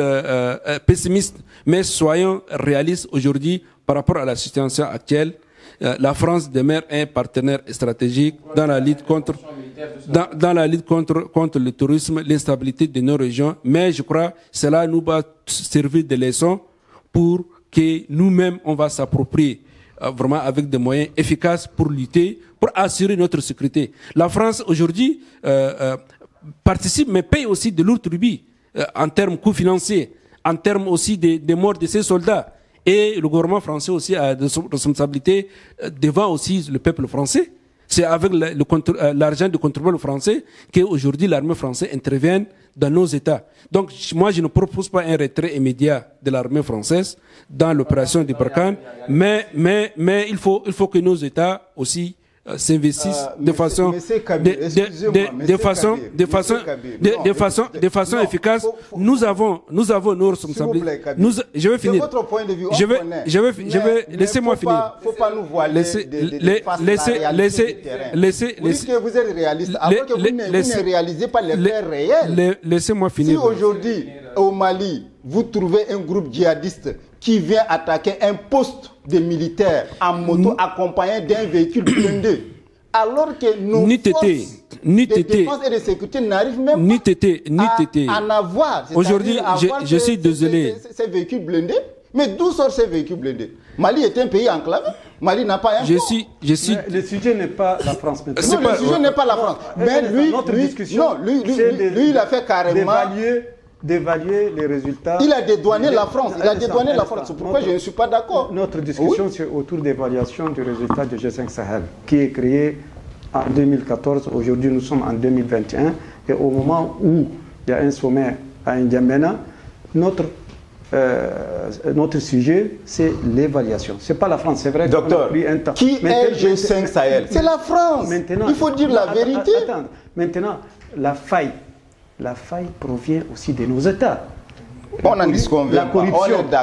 pessimiste, mais soyons réalistes aujourd'hui par rapport à la situation actuelle. La France demeure un partenaire stratégique dans la lutte contre le terrorisme, l'instabilité de nos régions. Mais je crois que cela nous va servir de leçon pour que nous-mêmes, on va s'approprier vraiment avec des moyens efficaces pour lutter, pour assurer notre sécurité. La France, aujourd'hui, participent, mais payent aussi de lourds tribut en termes coûts financiers, en termes aussi des morts de ces soldats. Et le gouvernement français aussi a des responsabilités devant aussi le peuple français. C'est avec l'argent du contribuable français qu'aujourd'hui l'armée française intervient dans nos États. Donc moi je ne propose pas un retrait immédiat de l'armée française dans l'opération de Barkhane, mais il faut que nos États aussi s'investissent de façon efficace. Nous avons nos responsabilités. Je vais finir. Votre point de vue, je vais laissez-moi finir. Faut pas nous voiler Laissez. Vous dites que vous êtes réaliste, alors que vous ne réalisez pas les faits réels. Laissez-moi finir. Si aujourd'hui, au Mali, vous trouvez un groupe djihadiste qui vient attaquer un poste de militaires en moto accompagné d'un véhicule blindé, alors que nos forces de défense et de sécurité n'arrivent même pas à en avoir. Aujourd'hui, je suis désolé. Ces véhicules blindés, mais d'où sortent ces véhicules blindés? Mali est un pays enclavé. Mali n'a pas un port. Le sujet n'est pas la France. Non, le sujet n'est pas la France. Mais lui, il a fait carrément d'évaluer les résultats. Il a dédouané la France. C'est pourquoi je ne suis pas d'accord. Notre discussion, c'est autour d'évaluation du résultat du G5 Sahel, qui est créé en 2014. Aujourd'hui, nous sommes en 2021. Et au moment où il y a un sommet à N'Djamena, notre sujet, c'est l'évaluation. Ce n'est pas la France, c'est vrai. Docteur, qui est G5 Sahel? C'est la France. Il faut dire la vérité. Maintenant, la faille provient aussi de nos États. On en disconvient.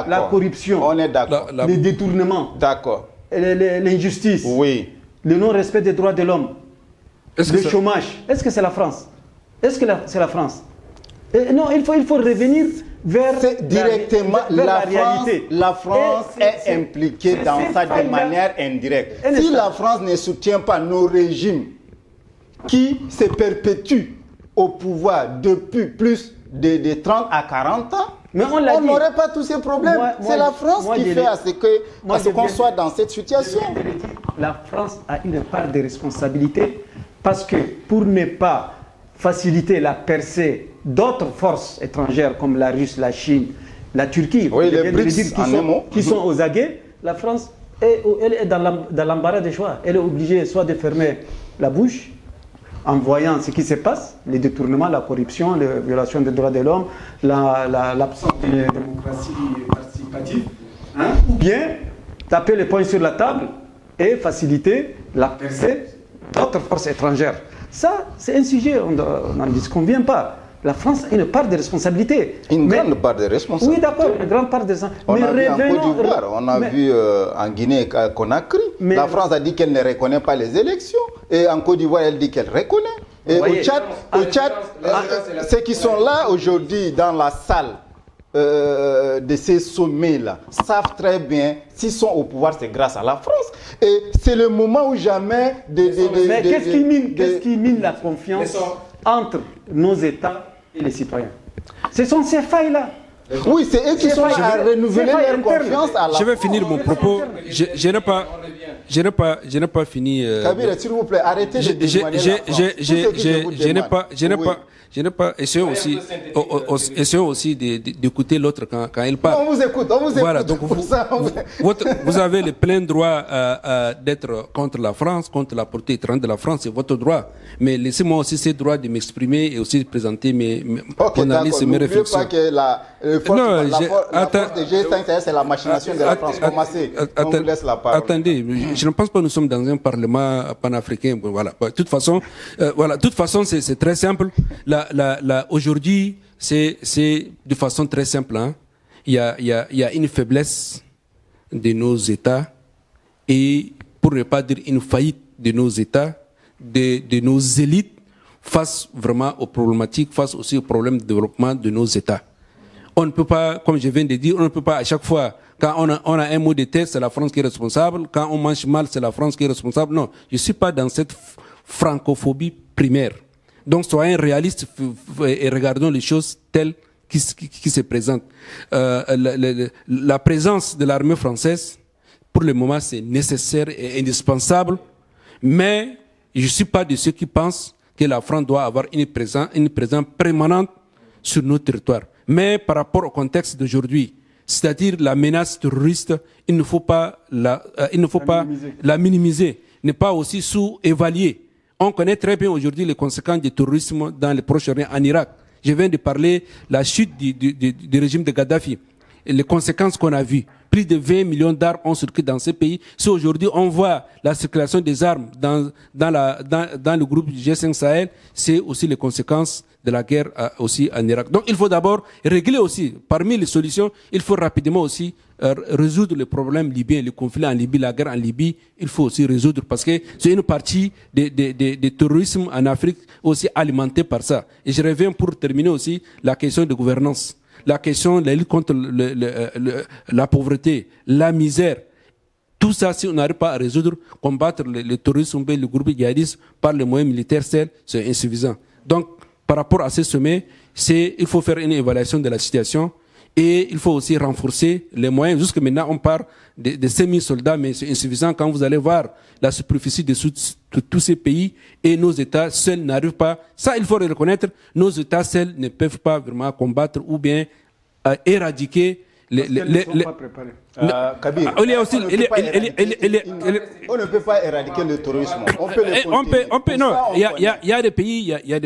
La corruption, on est d'accord. Les détournements, d'accord. L'injustice, oui. Le non-respect des droits de l'homme, le chômage. Est-ce que c'est la France? Est-ce que c'est la France? Non, il faut revenir vers directement la réalité. La France est impliquée dans ça de manière indirecte. Si la France ne soutient pas nos régimes qui se perpétuent au pouvoir depuis plus de 30 à 40 ans, on n'aurait pas tous ces problèmes. C'est la France qui fait à ce qu'on soit dans cette situation. La France a une part de responsabilité parce que pour ne pas faciliter la percée d'autres forces étrangères comme la Russie, la Chine, la Turquie, qui sont aux aguets, la France elle est dans l'embarras des choix. Elle est obligée soit de fermer la bouche en voyant ce qui se passe, les détournements, la corruption, les violations des droits de l'homme, l'absence de démocratie participative, ou bien taper les poings sur la table et faciliter la percée d'autres forces étrangères. Ça, c'est un sujet, on n'en disconvient pas. La France a une part de responsabilité. Grande part de responsabilité. Oui, d'accord, une grande part de responsabilité. On a vu en Côte d'Ivoire, on a vu en Guinée-Conakry. La France a dit qu'elle ne reconnaît pas les élections. Et en Côte d'Ivoire, elle dit qu'elle reconnaît. Et au Tchad, ceux qui sont là aujourd'hui dans la salle de ces sommets-là savent très bien s'ils sont au pouvoir, c'est grâce à la France. Et c'est le moment où jamais... Mais qu'est-ce qui mine la confiance entre nos États et les citoyens? Ce sont ces failles-là. Oui, c'est eux qui sont à renouveler leur confiance à la France. Je vais finir mon propos. Je n'ai pas fini. Kabila, s'il vous plaît, arrêtez de dévoiler la France. Je n'ai pas. Essayons aussi d'écouter l'autre quand il parle. On vous écoute. Voilà, donc vous avez le plein droit d'être contre la France, contre la portée étrangère de la France, c'est votre droit. Mais laissez-moi aussi ce droit de m'exprimer et aussi de présenter mes analyses et mes réflexions. Pas que la force de G5, c'est la machination de la France. On vous laisse la parole. Attendez, je ne pense pas que nous sommes dans un parlement panafricain. Voilà. De toute façon, c'est très simple. Aujourd'hui, c'est de façon très simple. Il y a une faiblesse de nos États et, pour ne pas dire une faillite de nos États, de nos élites face vraiment aux problématiques, face aussi aux problèmes de développement de nos États. On ne peut pas, comme je viens de dire, on ne peut pas à chaque fois, quand on a un mot de tête, c'est la France qui est responsable. Quand on mange mal, c'est la France qui est responsable. Non, je ne suis pas dans cette francophobie primaire. Donc soyons réalistes et regardons les choses telles qui se présentent. La présence de l'armée française, pour le moment, c'est nécessaire et indispensable. Mais je ne suis pas de ceux qui pensent que la France doit avoir une présence permanente sur nos territoires. Mais par rapport au contexte d'aujourd'hui, c'est-à-dire la menace terroriste, il ne faut pas la minimiser, ne pas aussi sous-évaluer. On connaît très bien aujourd'hui les conséquences du terrorisme dans le Proche-Orient, en Irak. Je viens de parler de la chute du régime de Kadhafi. Et les conséquences qu'on a vues. Plus de 20 millions d'armes ont circulé dans ces pays. Si aujourd'hui on voit la circulation des armes dans le groupe du G5 Sahel, c'est aussi les conséquences de la guerre aussi en Irak. Donc il faut d'abord régler aussi, parmi les solutions, il faut rapidement aussi résoudre les problèmes libyens, le conflit en Libye, la guerre en Libye, il faut aussi résoudre parce que c'est une partie des terrorisme en Afrique aussi alimentée par ça. Et je reviens pour terminer aussi la question de gouvernance. La question de la lutte contre la pauvreté, la misère, tout ça, si on n'arrive pas à résoudre, combattre le terrorisme, le groupe djihadiste par les moyens militaires, c'est insuffisant. Donc, par rapport à ces sommets, il faut faire une évaluation de la situation et il faut aussi renforcer les moyens. Jusque maintenant, on parle de 5 000 soldats, mais c'est insuffisant quand vous allez voir la superficie de tous ces pays et nos États seuls n'arrivent pas. Ça, il faut le reconnaître. Nos États seuls ne peuvent pas vraiment combattre ou bien éradiquer ils ne sont pas préparés. Kabir, on ne peut pas éradiquer le terrorisme. On peut, non. Il y a des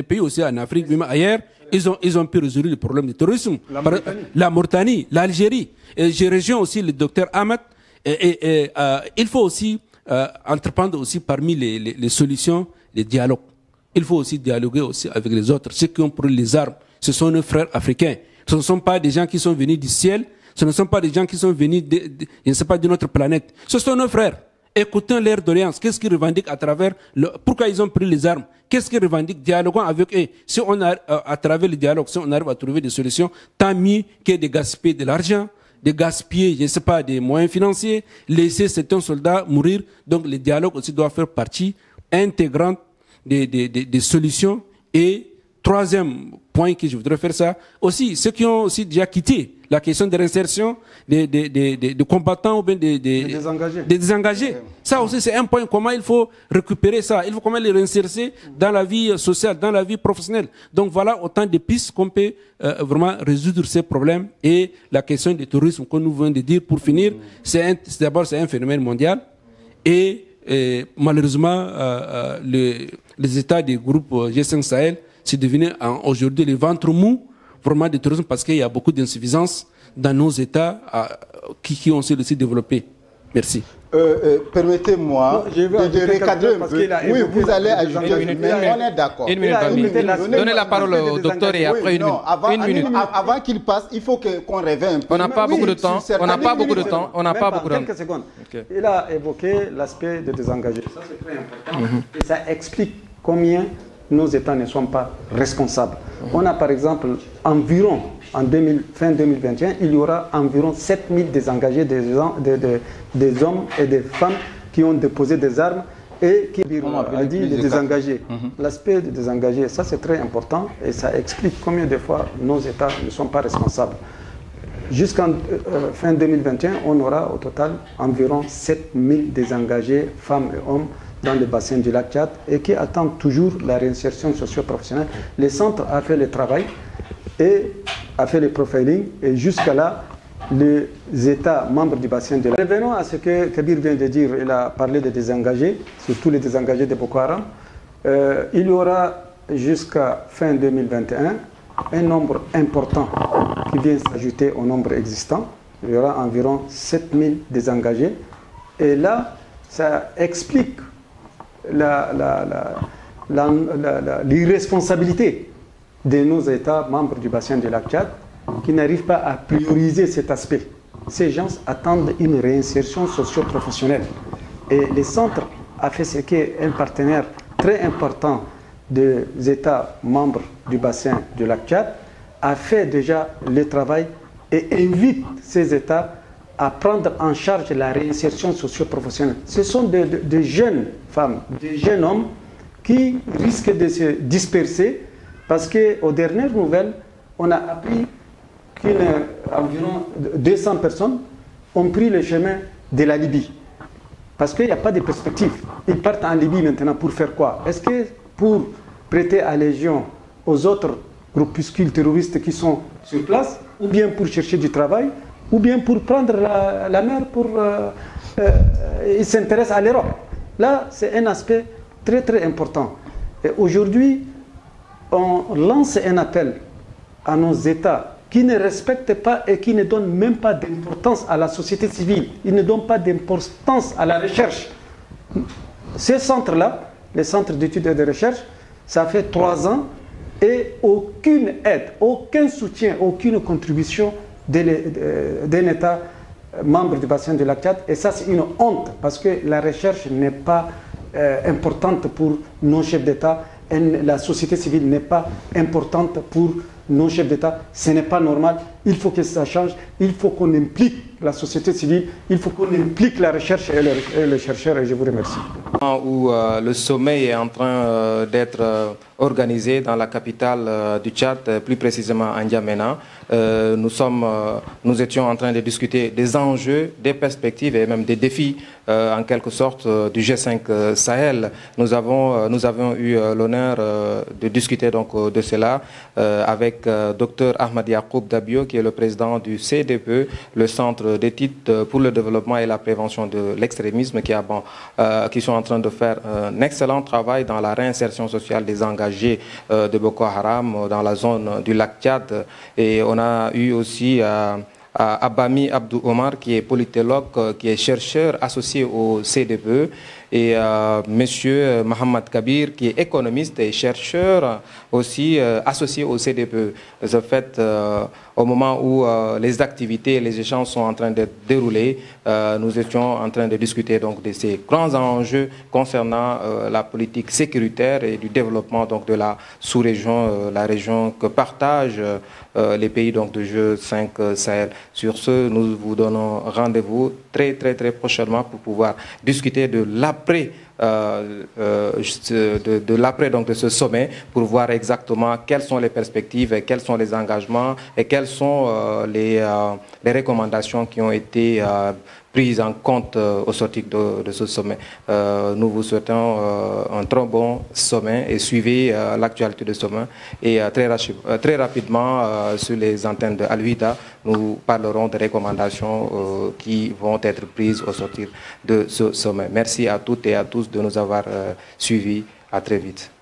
pays aussi en Afrique, même ailleurs, ils ont pu résoudre le problème du terrorisme. La Mauritanie, l'Algérie. J'ai rejoint aussi le docteur Ahmed. Il faut aussi entreprendre aussi parmi les solutions, les dialogues. Il faut aussi dialoguer aussi avec les autres. Ceux qui ont pris les armes, ce sont nos frères africains. Ce ne sont pas des gens qui sont venus du ciel. Ce ne sont pas des gens qui sont venus, je ne sais pas, de notre planète. Ce sont nos frères. Écoutons leur doléances. Qu'est-ce qu'ils revendiquent à travers pourquoi ils ont pris les armes? Qu'est-ce qu'ils revendiquent? Dialoguons avec eux. Si on a, à travers le dialogue, si on arrive à trouver des solutions, tant mieux que de gaspiller de l'argent, de gaspiller, je ne sais pas, des moyens financiers, laisser certains soldats mourir. Donc, le dialogue aussi doit faire partie intégrante des solutions. Et troisième point que je voudrais faire ça, aussi, ceux qui ont aussi déjà quitté la question de réinsertion des combattants ou bien des désengagés. Ça aussi, c'est un point. Comment il faut récupérer ça? Il faut comment les réinsérer dans la vie sociale, dans la vie professionnelle. Donc voilà autant de pistes qu'on peut vraiment résoudre ces problèmes. Et la question du terrorisme, comme nous venons de dire, pour finir, d'abord, c'est un phénomène mondial. Et malheureusement, les États du groupe G5 Sahel, c'est devenu aujourd'hui le ventre mou vraiment du terrorisme parce qu'il y a beaucoup d'insuffisances dans nos États qui ont aussi développé. Merci. Permettez-moi de recadrer un peu. Oui, vous allez ajouter, mais on est d'accord. Une minute. Donnez la parole au docteur et après une minute. Avant qu'il passe, il faut qu'on réveille un peu. On n'a pas beaucoup de temps. On n'a pas beaucoup de temps. On n'a pas beaucoup de temps. Quelques secondes. Il a évoqué l'aspect de désengagé. Ça, c'est très important. Et ça explique combien nos États ne sont pas responsables. On a par exemple environ, fin 2021, il y aura environ 7000 désengagés des hommes et des femmes qui ont déposé des armes et qui a dit les désengagés. L'aspect des désengagés, ça c'est très important et ça explique combien de fois nos États ne sont pas responsables. Jusqu'en fin 2021, on aura au total environ 7000 désengagés, femmes et hommes, dans le bassin du lac Tchad et qui attendent toujours la réinsertion socio-professionnelle. Le centre a fait le travail et a fait le profiling et jusqu'à là, les États membres du bassin du lac. Revenons à ce que Kabir vient de dire. Il a parlé des désengagés, surtout les désengagés de Boko Haram. Il y aura jusqu'à fin 2021 un nombre important qui vient s'ajouter au nombre existant. Il y aura environ 7000 désengagés. Et là, ça explique l'irresponsabilité de nos États membres du bassin du lac Tchad qui n'arrivent pas à prioriser cet aspect. Ces gens attendent une réinsertion socio-professionnelle. Et le centre a fait ce qu'est un partenaire très important des États membres du bassin du lac Tchad, a fait déjà le travail et invite ces États à prendre en charge la réinsertion socio-professionnelle. Ce sont des jeunes femmes, des jeunes hommes qui risquent de se disperser parce qu'aux dernières nouvelles, on a appris qu'environ 200 personnes ont pris le chemin de la Libye. Parce qu'il n'y a pas de perspective. Ils partent en Libye maintenant pour faire quoi? Est-ce que pour prêter allégeance aux autres groupuscules terroristes qui sont sur place, ou bien pour chercher du travail, ou bien pour prendre la mer pour... ils s'intéressent à l'Europe. Là, c'est un aspect très très important. Et aujourd'hui, on lance un appel à nos États qui ne respectent pas et qui ne donnent même pas d'importance à la société civile. Ils ne donnent pas d'importance à la recherche. Ces centres-là, les centres d'études et de recherche, ça fait 3 ans et aucune aide, aucun soutien, aucune contribution d'un État membre du bassin du lac Tchad. Et ça, c'est une honte parce que la recherche n'est pas importante pour nos chefs d'État. La société civile n'est pas importante pour nos chefs d'État. Ce n'est pas normal. Il faut que ça change. Il faut qu'on implique la société civile. Il faut qu'on implique la recherche et les chercheurs. Et je vous remercie. Où le sommet est en train d'être organisé dans la capitale du Tchad, plus précisément à N'Djamena. Nous étions en train de discuter des enjeux, des perspectives et même des défis en quelque sorte du G5 Sahel. Nous avons eu l'honneur de discuter donc de cela avec Dr Ahmad Yacoub Dabio, qui est le président du CDPE, le Centre d'études pour le développement et la prévention de l'extrémisme, qui sont en train de faire un excellent travail dans la réinsertion sociale des engagés de Boko Haram dans la zone du lac Tchad. Et on a eu aussi Abami Abdou Omar, qui est politologue, qui est chercheur associé au CDPE, et Monsieur Mohamed Kabir, qui est économiste et chercheur aussi associé au CDPE. Ce fait, au moment où les activités et les échanges sont en train de dérouler, nous étions en train de discuter donc de ces grands enjeux concernant la politique sécuritaire et du développement donc de la sous-région, la région que partagent les pays donc du G5 Sahel. Sur ce, nous vous donnons rendez-vous très prochainement pour pouvoir discuter de l'après donc de ce sommet, pour voir exactement quelles sont les perspectives, et quels sont les engagements et quelles sont les recommandations qui ont été prises en compte au sortir de ce sommet. Nous vous souhaitons un très bon sommet et suivez l'actualité de sommet. Et très rapidement, sur les antennes de Al-Huda, nous parlerons des recommandations qui vont être prises au sortir de ce sommet. Merci à toutes et à tous de nous avoir suivis. À très vite.